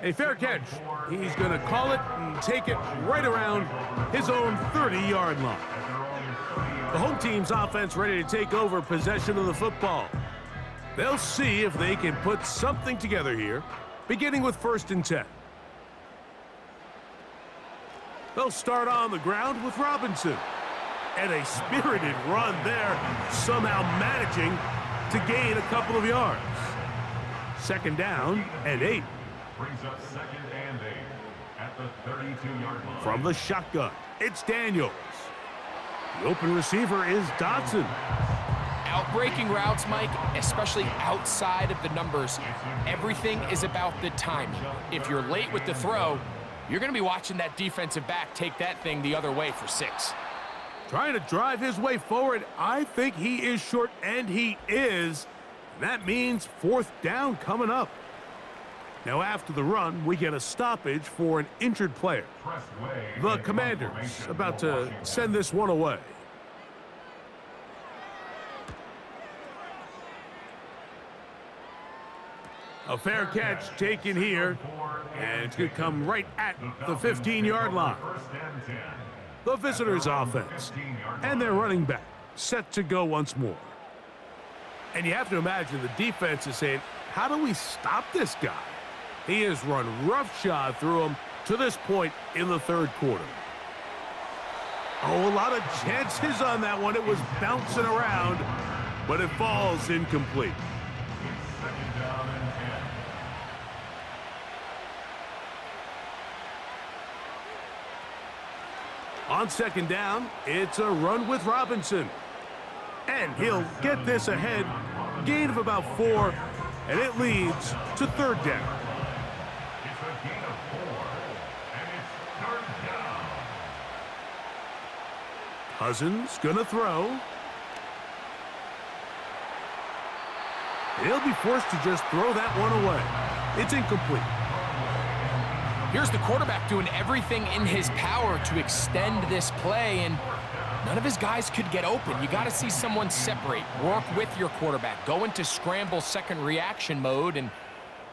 [SPEAKER 2] A fair catch. He's going to call it and take it right around his own 30-yard line. The home team's offense ready to take over possession of the football. They'll see if they can put something together here, beginning with 1st and 10. They'll start on the ground with Robinson. And a spirited run there, somehow managing to gain a couple of yards. 2nd down and 8.
[SPEAKER 4] Brings up 2nd and 8 at the 32-yard line.
[SPEAKER 2] From the shotgun, it's Daniels. The open receiver is Dotson.
[SPEAKER 3] Outbreaking routes, Mike, especially outside of the numbers, everything is about the timing. If you're late with the throw, you're going to be watching that defensive back take that thing the other way for 6.
[SPEAKER 2] Trying to drive his way forward. I think he is short, and he is. That means 4th down coming up. Now after the run, we get a stoppage for an injured player. The Commanders about to send this one away. A fair catch taken here, and it's going to come right at the 15-yard line. The visitors' offense and their running back set to go once more. And you have to imagine the defense is saying, how do we stop this guy? He has run roughshod through him to this point in the 3rd quarter. Oh, a lot of chances on that one. It was bouncing around, but it falls incomplete. On 2nd down, it's a run with Robinson. And he'll get this ahead. Gain of about 4, and it leads to 3rd down.
[SPEAKER 4] It's a gain of 4, and it's 3rd down.
[SPEAKER 2] Cousins gonna throw. He'll be forced to just throw that one away. It's incomplete.
[SPEAKER 3] Here's the quarterback doing everything in his power to extend this play, and none of his guys could get open. You got to see someone separate, work with your quarterback, go into scramble second reaction mode, and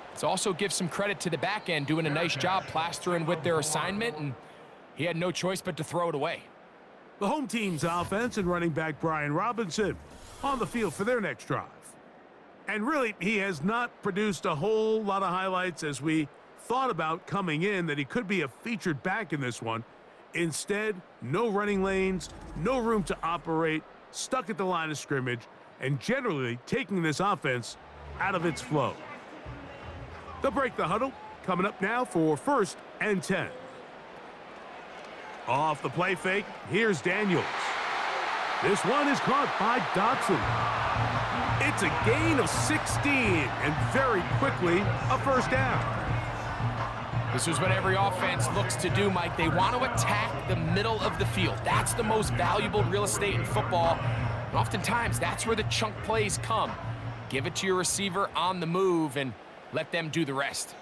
[SPEAKER 3] let's also give some credit to the back end doing a nice job plastering with their assignment, and he had no choice but to throw it away.
[SPEAKER 2] The home team's offense and running back Brian Robinson on the field for their next drive. And really, he has not produced a whole lot of highlights as we thought about coming in that he could be a featured back in this one. Instead, no running lanes, no room to operate, stuck at the line of scrimmage, and generally taking this offense out of its flow. They'll break the huddle, coming up now for 1st and 10. Off the play fake, here's Daniels. This one is caught by Dotson. It's a gain of 16, and very quickly, a 1st down.
[SPEAKER 3] This is what every offense looks to do, Mike. They want to attack the middle of the field. That's the most valuable real estate in football. And oftentimes, that's where the chunk plays come. Give it to your receiver on the move and let them do the rest.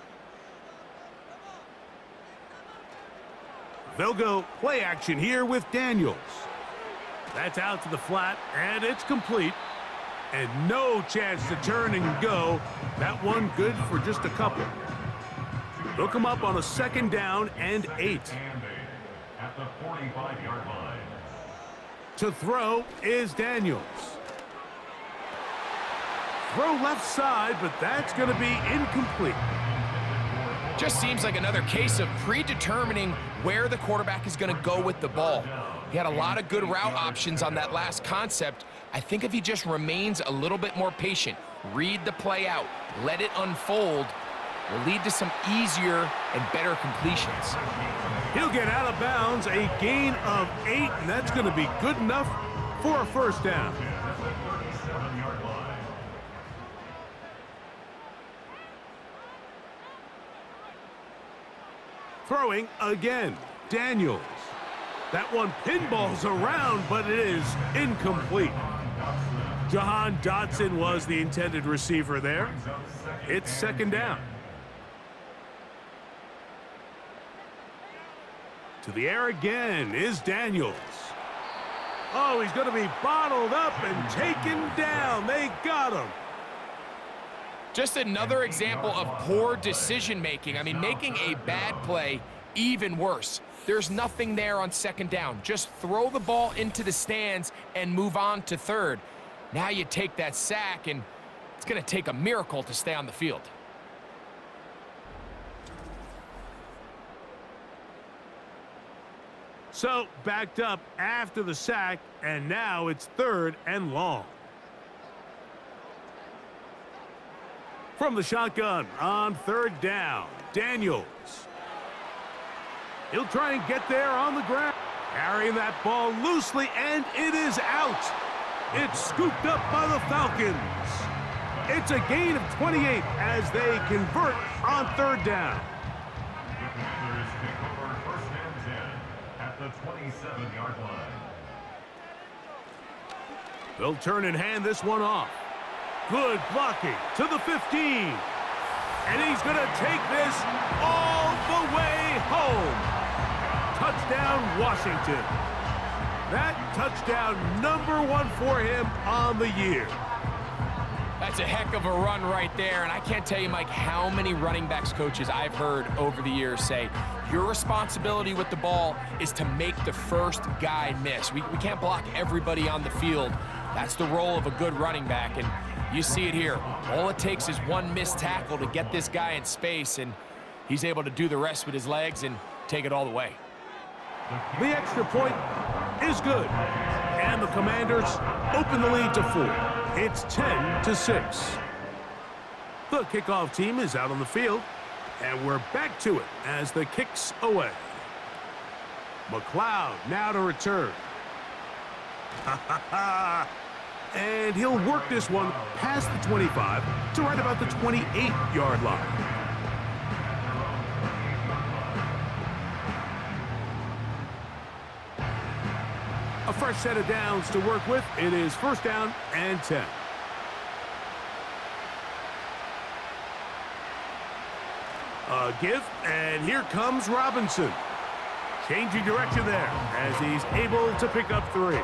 [SPEAKER 2] They'll go play action here with Daniels. That's out to the flat, and it's complete. And no chance to turn and go. That one good for just a couple. They'll come up on a 2nd down and 8.
[SPEAKER 4] At the 45-yard line.
[SPEAKER 2] To throw is Daniels. Throw left side, but that's going to be incomplete.
[SPEAKER 3] Just seems like another case of predetermining where the quarterback is going to go with the ball. He had a lot of good route options on that last concept. I think if he just remains a little bit more patient, read the play out, let it unfold, will lead to some easier and better completions.
[SPEAKER 2] He'll get out of bounds, a gain of 8, and that's going to be good enough for a 1st down. Throwing again, Daniels. That one pinballs around, but it is incomplete. Jahan Dotson was the intended receiver there. It's 2nd down. To the air again is Daniels. Oh, he's going to be bottled up and taken down. They got him.
[SPEAKER 3] Just another example of poor decision-making. I mean, making a bad play even worse. There's nothing there on 2nd down. Just throw the ball into the stands and move on to 3rd. Now you take that sack, and it's going to take a miracle to stay on the field.
[SPEAKER 2] So, backed up after the sack, and now it's 3rd and long. From the shotgun on 3rd down, Daniels. He'll try and get there on the ground. Carrying that ball loosely, and it is out. It's scooped up by the Falcons. It's a gain of 28 as they convert on 3rd down.
[SPEAKER 4] The Commanders take over 1st and 10 at the 27-yard line.
[SPEAKER 2] They'll turn and hand this one off. Good blocking to the 15. And he's going to take this all the way home. Touchdown, Washington. That touchdown #1 for him on the year.
[SPEAKER 3] That's a heck of a run right there, and I can't tell you, Mike, how many running backs coaches I've heard over the years say, your responsibility with the ball is to make the first guy miss. We can't block everybody on the field. That's the role of a good running back, and you see it here. All it takes is one missed tackle to get this guy in space, and he's able to do the rest with his legs and take it all the way.
[SPEAKER 2] The extra point is good, and the Commanders open the lead to 4. It's 10-6. The kickoff team is out on the field, and we're back to it as the kick's away. McLeod now to return. And he'll work this one past the 25 to right about the 28-yard line. A fresh set of downs to work with. It is 1st down and 10. A give, and here comes Robinson. Changing direction there as he's able to pick up 3.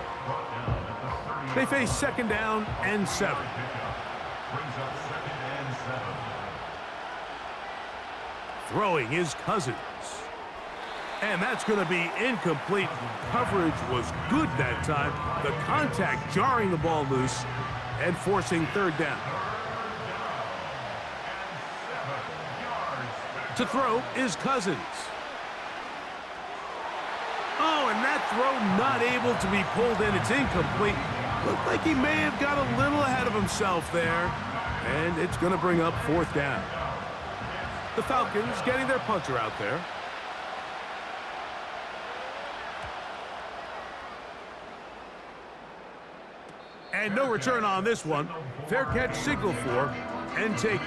[SPEAKER 2] They face 2nd down and 7.
[SPEAKER 4] Brings up 2nd and 7.
[SPEAKER 2] Throwing is Cousins. And that's going to be incomplete. Coverage was good that time. The contact jarring the ball loose and forcing 3rd down. To throw is Cousins. Oh, and that throw not able to be pulled in. It's incomplete. Looked like he may have got a little ahead of himself there. And it's going to bring up 4th down. The Falcons getting their punter out there. And no return on this one. Fair catch signal for and taken.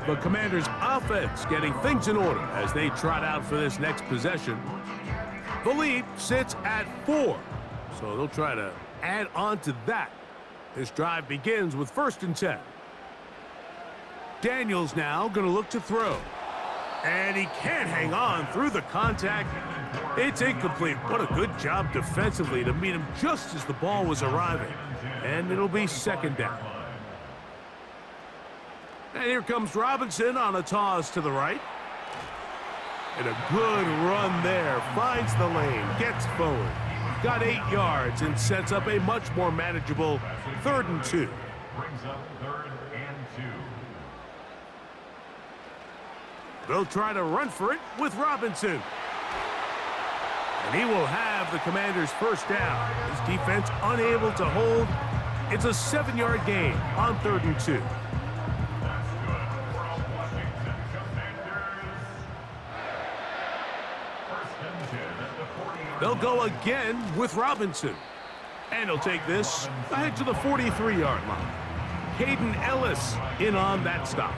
[SPEAKER 2] The Commanders' offense getting things in order as they trot out for this next possession. The lead sits at 4, so they'll try to add on to that. This drive begins with 1st and 10. Daniels now going to look to throw. And he can't hang on through the contact. It's incomplete. What a good job defensively to meet him just as the ball was arriving. And it'll be second down. And here comes Robinson on a toss to the right. And a good run there. Finds the lane, gets forward. Got 8 yards and sets up a much more manageable 3rd and 2.
[SPEAKER 4] Brings up 3rd and 2.
[SPEAKER 2] They'll try to run for it with Robinson. And he will have the Commanders' first down. His defense unable to hold. It's a 7-yard gain on 3rd and 2.
[SPEAKER 4] That's good for a Washington Commanders. 1st and 10 at the 40-yard
[SPEAKER 2] They'll go again with Robinson. And he'll take this ahead to the 43-yard line. Jayden Ellis in on that stop.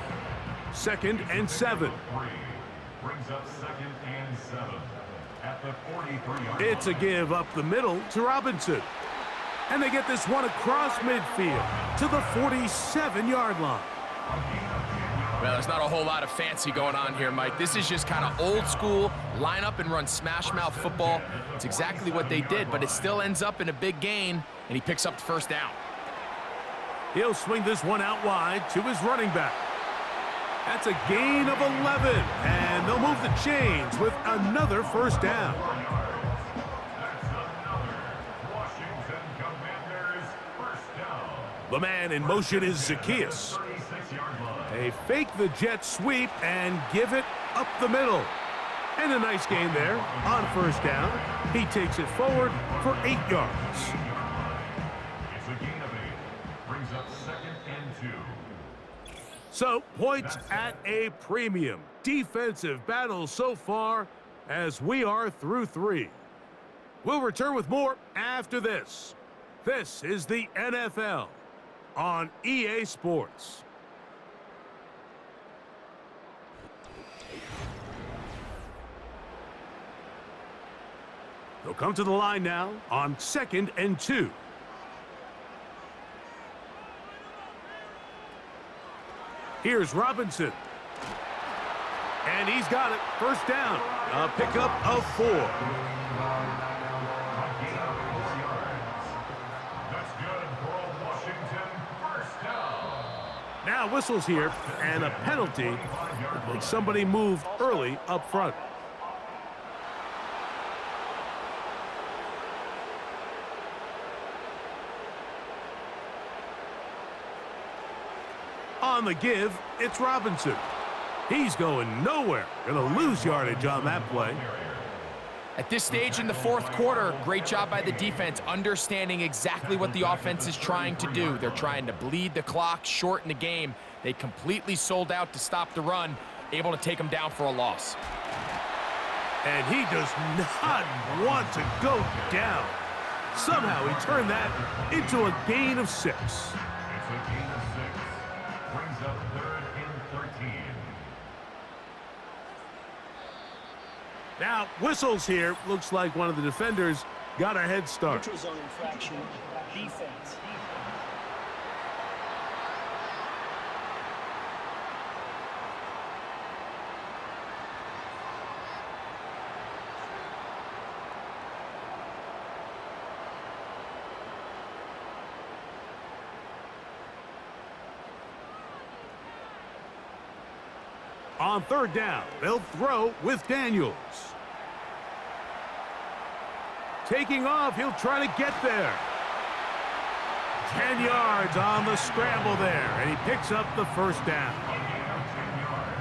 [SPEAKER 2] 2nd and 7.
[SPEAKER 4] Brings up 2nd and 7 at the 43-yard.
[SPEAKER 2] It's a give up the middle to Robinson. And they get this one across midfield to the 47-yard line.
[SPEAKER 3] Well, there's not a whole lot of fancy going on here, Mike. This is just kind of old school, line up and run smash mouth football. It's exactly what they did, but it still ends up in a big gain, and he picks up the first down.
[SPEAKER 2] He'll swing this one out wide to his running back. That's a gain of 11, and they'll move the chains with another first down.
[SPEAKER 4] That's another Washington Commanders first down.
[SPEAKER 2] The man in motion is Zacchaeus.
[SPEAKER 4] 36-yard line.
[SPEAKER 2] They fake the jet sweep and give it up the middle. And a nice gain there on first down. He takes it forward for 8 yards.
[SPEAKER 4] It's a gain of 8. Brings up 2nd and 2.
[SPEAKER 2] So, points at a premium. Defensive battle so far as we are through 3. We'll return with more after this. This is the NFL on EA Sports. They'll come to the line now on 2nd and 2. Here's Robinson. And he's got it. First down. A pickup of 4.
[SPEAKER 4] That's good for a Washington first down.
[SPEAKER 2] Now whistles here and a penalty. Like somebody moved early up front. On the give, it's Robinson. He's going nowhere. Gonna lose yardage on that play.
[SPEAKER 3] At this stage in the 4th quarter, great job by the defense, understanding exactly what the offense is trying to do. They're trying to bleed the clock, shorten the game. They completely sold out to stop the run, able to take them down for a loss.
[SPEAKER 2] And he does not want to go down. Somehow he turned that into a gain of 6.
[SPEAKER 4] It's a gain of 6. Brings up 3rd and 13.
[SPEAKER 2] Now, whistles here. Looks like one of the defenders got a head start.
[SPEAKER 7] Neutral zone infraction, defense.
[SPEAKER 2] On 3rd down, they'll throw with Daniels. Taking off, he'll try to get there. 10 yards on the scramble there, and he picks up the first down.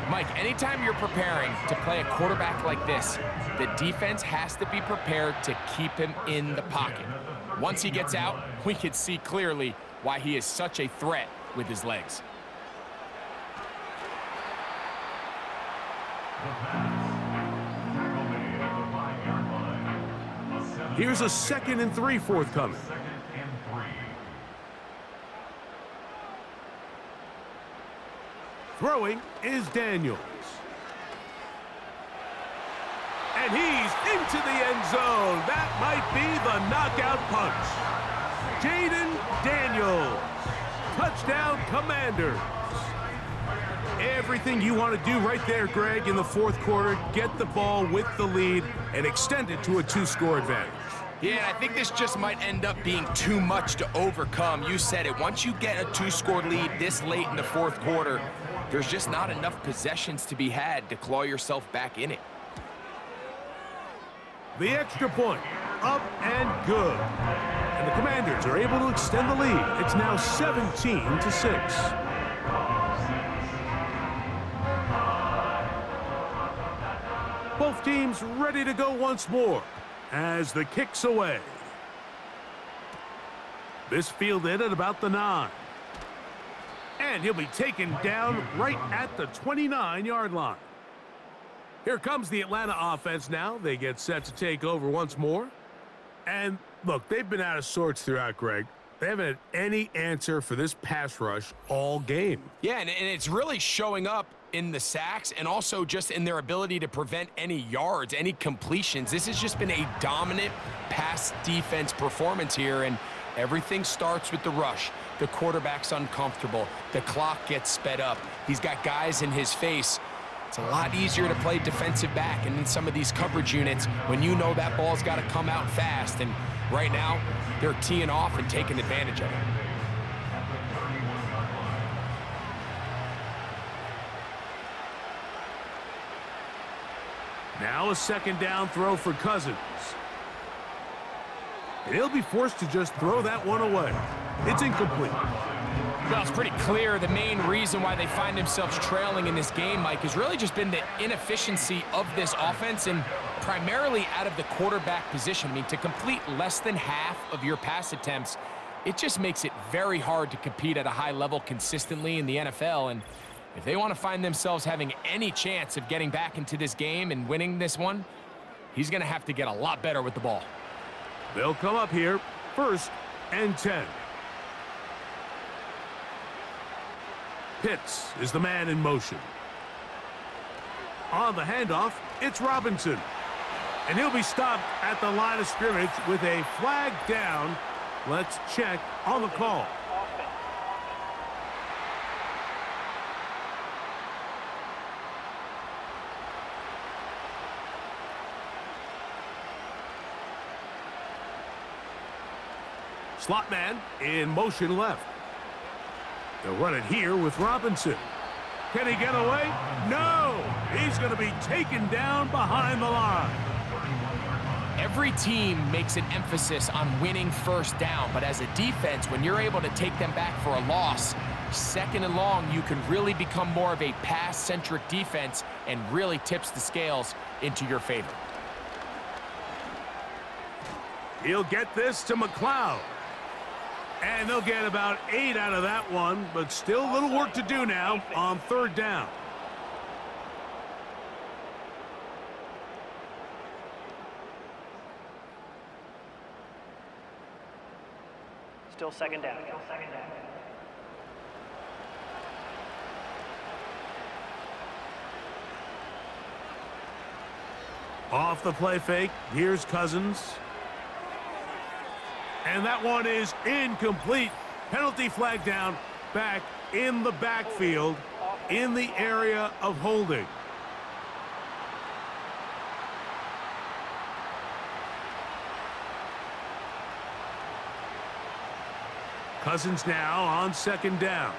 [SPEAKER 3] Mike, anytime you're preparing to play a quarterback like this, the defense has to be prepared to keep him in the pocket. Once he gets out, we can see clearly why he is such a threat with his legs.
[SPEAKER 2] Here's a 2nd and 3 forthcoming.
[SPEAKER 4] 2nd and 3.
[SPEAKER 2] Throwing is Daniels. And he's into the end zone. That might be the knockout punch. Jayden Daniels. Touchdown, Commanders. Everything you want to do right there, Greg, in the fourth quarter. Get the ball with the lead and extend it to a 2-score advantage.
[SPEAKER 3] Yeah, and I think this just might end up being too much to overcome. You said it. Once you get a 2-score lead this late in the fourth quarter, there's just not enough possessions to be had to claw yourself back in it.
[SPEAKER 2] The extra point, up and good. And the Commanders are able to extend the lead. It's now 17-6. Both teams ready to go once more as the kick's away. This fielded at about the 9. And he'll be taken down right at the 29-yard line. Here comes the Atlanta offense now. They get set to take over once more. And look, they've been out of sorts throughout, Greg. They haven't had any answer for this pass rush all game.
[SPEAKER 3] Yeah, and it's really showing up in the sacks and also just in their ability to prevent any yards, any completions. This has just been a dominant pass defense performance here, and everything starts with the rush. The quarterback's uncomfortable. The clock gets sped up. He's got guys in his face. It's a lot easier to play defensive back and in some of these coverage units when you know that ball's got to come out fast. And right now, they're teeing off and taking advantage of it.
[SPEAKER 2] Now a second down throw for Cousins. And he'll be forced to just throw that one away. It's incomplete.
[SPEAKER 3] Well, it's pretty clear the main reason why they find themselves trailing in this game, Mike, has really just been the inefficiency of this offense and primarily out of the quarterback position. I mean, to complete less than half of your pass attempts, it just makes it very hard to compete at a high level consistently in the NFL. And if they want to find themselves having any chance of getting back into this game and winning this one, he's going to have to get a lot better with the ball.
[SPEAKER 2] They'll come up here, 1st and 10. Pitts is the man in motion. On the handoff, it's Robinson. And he'll be stopped at the line of scrimmage with a flag down. Let's check on the call. Slot man in motion left. They'll run it here with Robinson. Can he get away? No! He's going to be taken down behind the line.
[SPEAKER 3] Every team makes an emphasis on winning first down, but as a defense, when you're able to take them back for a loss, 2nd and long, you can really become more of a pass-centric defense and really tips the scales into your favor.
[SPEAKER 2] He'll get this to McLeod. And they'll get about 8 out of that one, but still a little work to do now on 3rd down.
[SPEAKER 5] Still second down.
[SPEAKER 2] Off the play fake, here's Cousins. And that one is incomplete. Penalty flag down, back in the backfield, in the area of holding. Cousins now on 2nd down.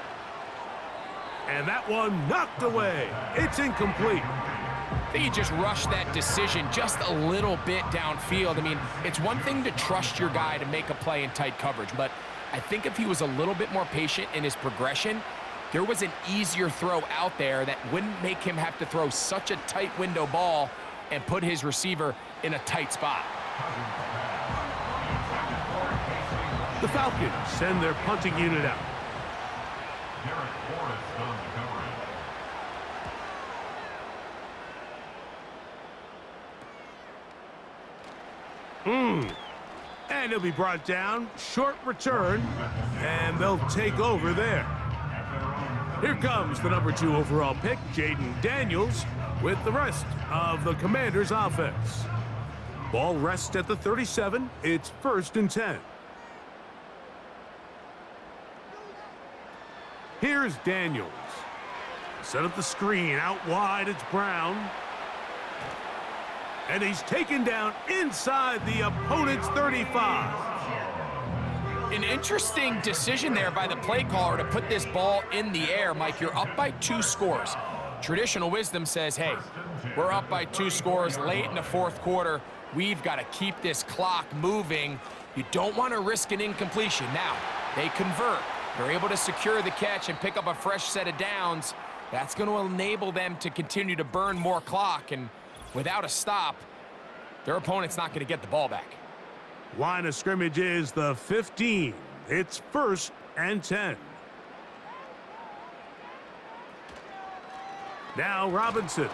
[SPEAKER 2] And that one knocked away. It's incomplete.
[SPEAKER 3] I think he just rushed that decision just a little bit downfield. I mean, it's one thing to trust your guy to make a play in tight coverage, but I think if he was a little bit more patient in his progression, there was an easier throw out there that wouldn't make him have to throw such a tight window ball and put his receiver in a tight spot.
[SPEAKER 2] The Falcons send their punting unit out. And he'll be brought down. Short return. And they'll take over there. Here comes the number 2 overall pick, Jayden Daniels, with the rest of the Commanders' offense. Ball rests at the 37. It's 1st and 10. Here's Daniels. Set up the screen. Out wide, it's Brown. And he's taken down inside the opponent's 35.
[SPEAKER 3] An interesting decision there by the play caller to put this ball in the air. Mike, you're up by 2 scores. Traditional wisdom says, hey, we're up by 2 scores late in the fourth quarter. We've got to keep this clock moving. You don't want to risk an incompletion. Now, they convert. They're able to secure the catch and pick up a fresh set of downs. That's going to enable them to continue to burn more clock. And without a stop, their opponent's not going to get the ball back.
[SPEAKER 2] Line of scrimmage is the 15. It's 1st and 10. Now Robinson.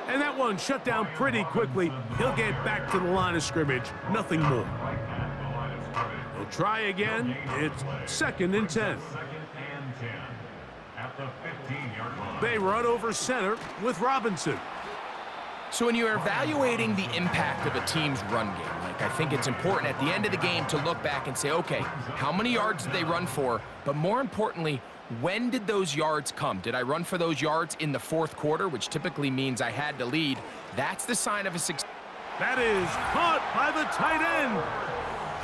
[SPEAKER 2] And that one shut down pretty quickly. He'll get back to the line of scrimmage. Nothing more. He'll try again. It's 2nd and 10. They run over center with Robinson.
[SPEAKER 3] So when you're evaluating the impact of a team's run game, like, I think it's important at the end of the game to look back and say, okay, how many yards did they run for? But more importantly, when did those yards come? Did I run for those yards in the fourth quarter, which typically means I had to lead? That's the sign of a success.
[SPEAKER 2] That is caught by the tight end,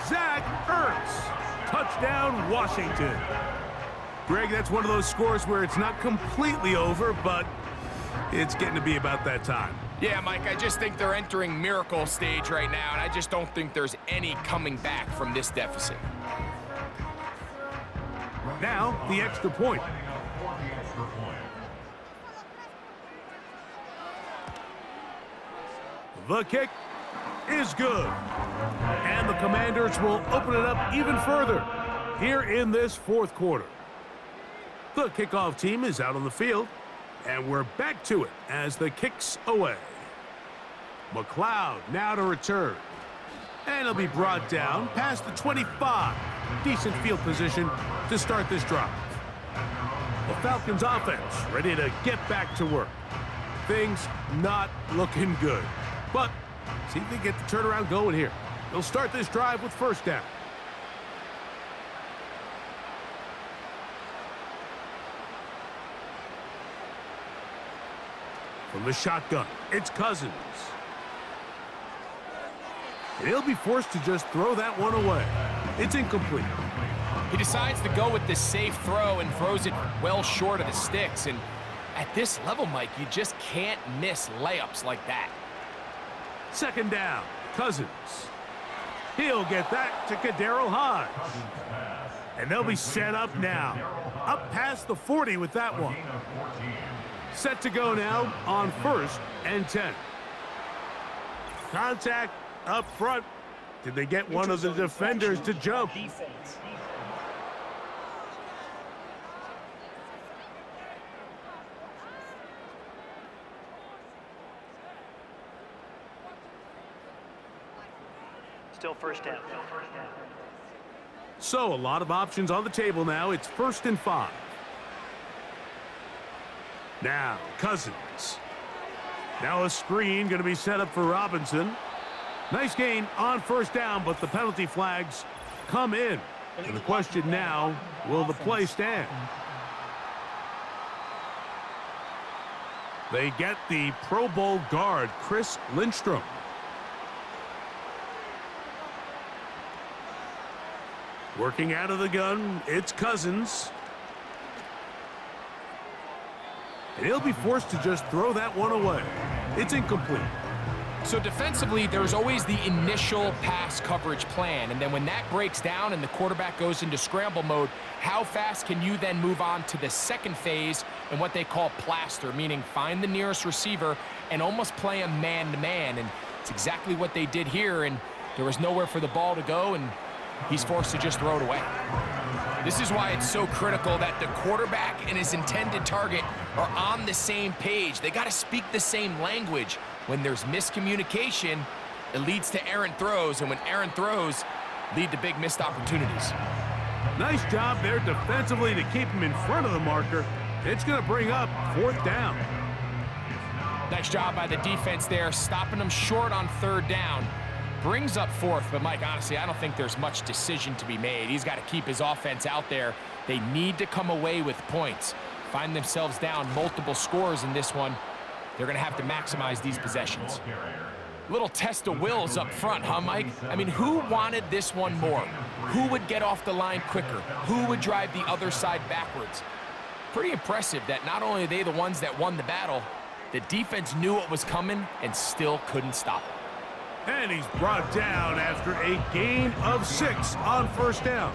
[SPEAKER 2] Zach Ertz. Touchdown, Washington. Greg, that's one of those scores where it's not completely over, but it's getting to be about that time.
[SPEAKER 3] Yeah, Mike, I just think they're entering miracle stage right now, and I just don't think there's any coming back from this deficit.
[SPEAKER 2] Now, the extra point. The kick is good. And the Commanders will open it up even further here in this fourth quarter. The kickoff team is out on the field, and we're back to it as the kick's away. McLeod now to return. And he'll be brought down past the 25. Decent field position to start this drive. The Falcons offense ready to get back to work. Things not looking good. But see if they get the turnaround going here. They'll start this drive with 1st down. From the shotgun, it's Cousins. And he'll be forced to just throw that one away. It's incomplete.
[SPEAKER 3] He decides to go with this safe throw and throws it well short of the sticks. And at this level, Mike, you just can't miss layups like that.
[SPEAKER 2] 2nd down, Cousins. He'll get that to Kadarius Hodge. And they'll be set up now. Up past the 40 with that one. Set to go now on 1st and 10. Contact up front. Did they get one of the defenders to jump?
[SPEAKER 7] Defense.
[SPEAKER 5] Still 1st down.
[SPEAKER 2] So a lot of options on the table now. It's 1st and 5. Now Cousins. Now a screen going to be set up for Robinson. Nice gain on 1st down, but the penalty flags come in. And the question now, will the play stand? They get the Pro Bowl guard, Chris Lindstrom. Working out of the gun, it's Cousins. And he'll be forced to just throw that one away. It's incomplete.
[SPEAKER 3] So defensively, there's always the initial pass coverage plan. And then when that breaks down and the quarterback goes into scramble mode, how fast can you then move on to the second phase and what they call plaster, meaning find the nearest receiver and almost play a man-to-man. And it's exactly what they did here. And there was nowhere for the ball to go, and he's forced to just throw it away. This is why it's so critical that the quarterback and his intended target are on the same page. They got to speak the same language. When there's miscommunication, it leads to errant throws, and when errant throws lead to big missed opportunities.
[SPEAKER 2] Nice job there defensively to keep him in front of the marker. It's going to bring up 4th down.
[SPEAKER 3] Nice job by the defense there, stopping them short on 3rd down. Brings up 4th, but Mike, honestly, I don't think there's much decision to be made. He's got to keep his offense out there. They need to come away with points. find themselves down multiple scores in this one. They're going to have to maximize these possessions. Little test of wills up front, huh, Mike? I mean, who wanted this one more? Who would get off the line quicker? Who would drive the other side backwards? Pretty impressive that not only are they the ones that won the battle, the defense knew what was coming and still couldn't stop it.
[SPEAKER 2] And he's brought down after a gain of 6 on first down.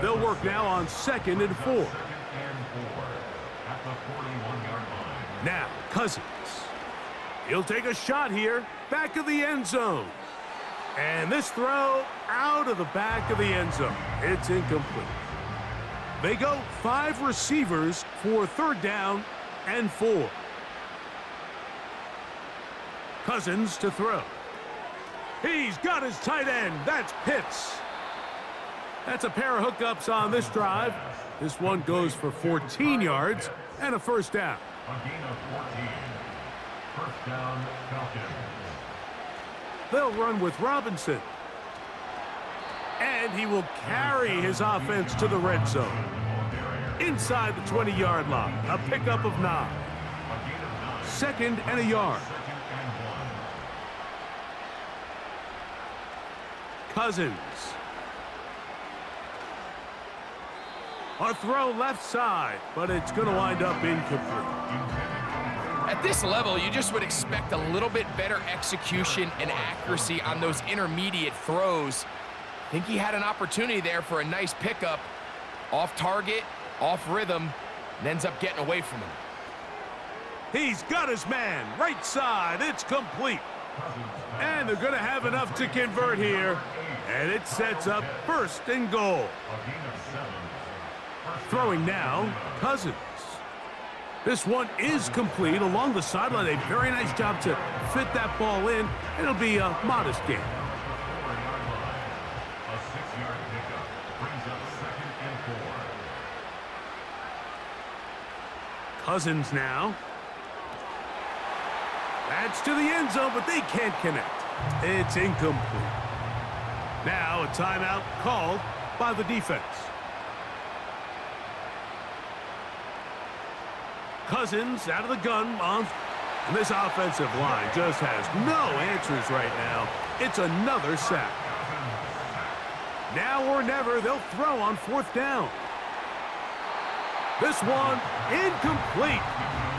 [SPEAKER 2] They'll work now on 2nd and 4. Now, Cousins. He'll take a shot here, back of the end zone. And this throw out of the back of the end zone. It's incomplete. They go 5 receivers for 3rd down and 4. Cousins to throw. He's got his tight end. That's Pitts. That's a pair of hookups on this drive. This one goes for 14 yards and a first down.
[SPEAKER 4] A gain of 14. First down, Falcons.
[SPEAKER 2] They'll run with Robinson. And he will carry his offense to the red zone. Inside the 20-yard line, a pickup of 9. 2nd and a yard. Cousins. A throw left side, but it's going to wind up incomplete.
[SPEAKER 3] At this level, you just would expect a little bit better execution and accuracy on those intermediate throws. I think he had an opportunity there for a nice pickup. Off target, off rhythm, and ends up getting away from him.
[SPEAKER 2] He's got his man, right side, it's complete. And they're going to have enough to convert here. And it sets up 1st and goal. Throwing now, Cousins. This one is complete along the sideline. A very nice job to fit that ball in. It'll be a modest gain.
[SPEAKER 4] A 6-yard pickup brings up 2nd and 4.
[SPEAKER 2] Cousins now. That's to the end zone, but they can't connect. It's incomplete. Now a timeout called by the defense. Cousins out of the gun on, and this offensive line just has no answers right now. It's another sack. Now or never, they'll throw on 4th down. This one incomplete.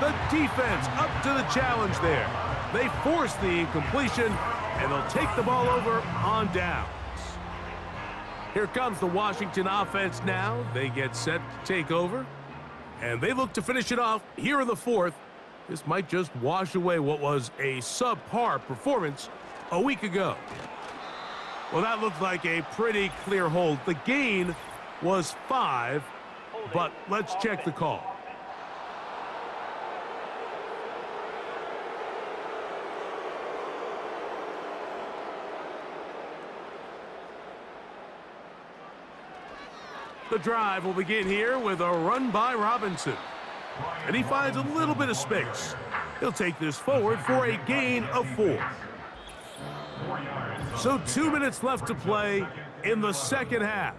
[SPEAKER 2] The defense up to the challenge there. They force the incompletion, and they'll take the ball over on downs. Here comes the Washington offense now. They get set to take over. And they look to finish it off here in the 4th. This might just wash away what was a subpar performance a week ago. Well, that looked like a pretty clear hold. The gain was 5, but let's check the call. The drive will begin here with a run by Robinson. And he finds a little bit of space. He'll take this forward for a gain of 4. So 2 minutes left to play in the 2nd half.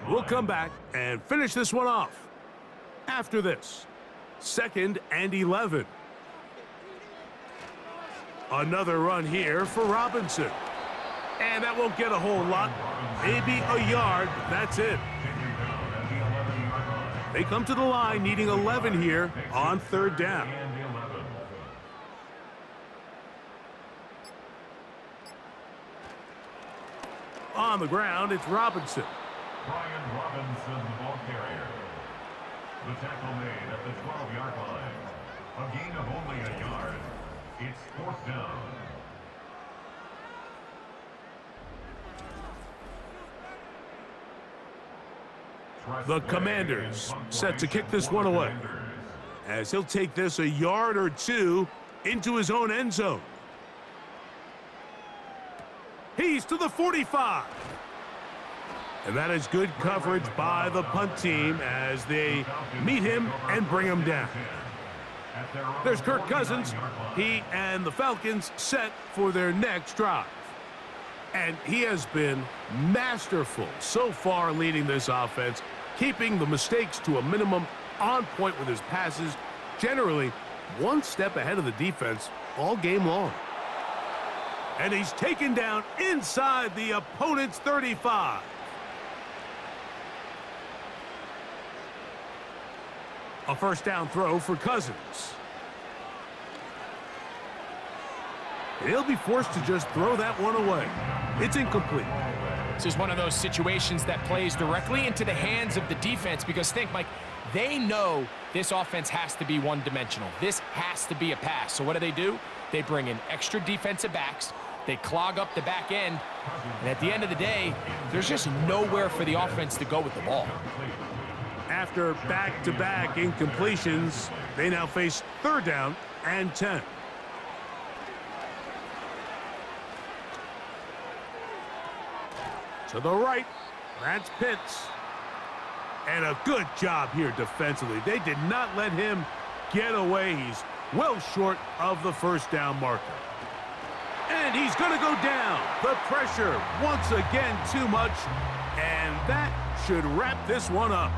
[SPEAKER 2] We'll come back and finish this one off. After this, 2nd and 11. Another run here for Robinson. And that won't get a whole lot. Maybe a yard. That's it. They come to the line needing 11 here on 3rd down. On the ground, it's Robinson.
[SPEAKER 4] Brian Robinson, the ball carrier. The tackle made at the 12-yard line. A gain of only a yard. It's 4th down.
[SPEAKER 2] The Commanders set to kick this one away, as he'll take this a yard or 2 into his own end zone. He's to the 45. And that is good coverage by the punt team as they meet him and bring him down. There's Kirk Cousins. He and the Falcons set for their next drive. And he has been masterful so far leading this offense, keeping the mistakes to a minimum on point with his passes, generally one step ahead of the defense all game long. And he's taken down inside the opponent's 35. A first down throw for Cousins. He'll be forced to just throw that one away. It's incomplete.
[SPEAKER 3] This is one of those situations that plays directly into the hands of the defense because think, Mike, they know this offense has to be one-dimensional. This has to be a pass. So what do? They bring in extra defensive backs. They clog up the back end. And at the end of the day, there's just nowhere for the offense to go with the ball.
[SPEAKER 2] After back-to-back incompletions, they now face 3rd down and 10. To the right, that's Pitts. And a good job here defensively. They did not let him get away. He's well short of the first down marker. And he's going to go down. The pressure, once again, too much. And that should wrap this one up.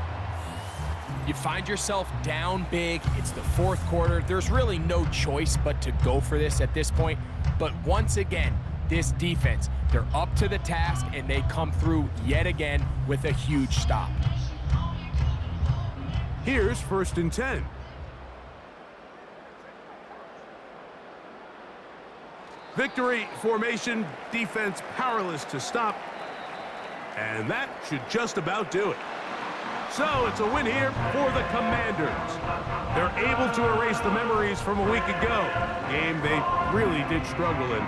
[SPEAKER 3] You find yourself down big. It's the 4th quarter. There's really no choice but to go for this at this point. But once again, this defense, they're up to the task, and they come through yet again with a huge stop.
[SPEAKER 2] Here's 1st and 10. Victory formation, defense powerless to stop. And that should just about do it. So it's a win here for the Commanders. They're able to erase the memories from a week ago. A game they really did struggle in.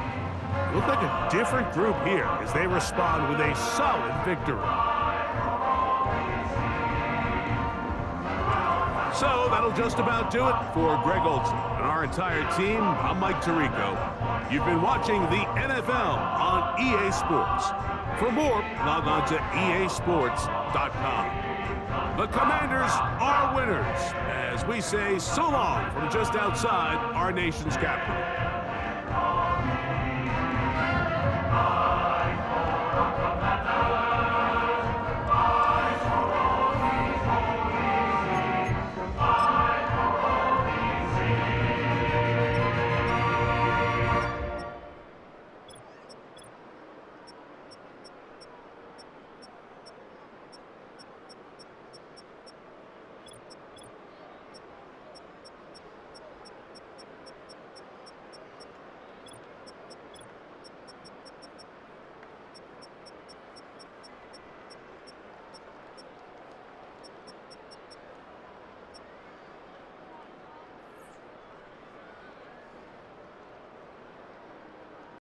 [SPEAKER 2] Look like a different group here as they respond with a solid victory. So that'll just about do it for Greg Olson and our entire team. I'm Mike Tirico. You've been watching the NFL on EA Sports. For more, log on to easports.com. The Commanders are winners as we say so long from just outside our nation's capital.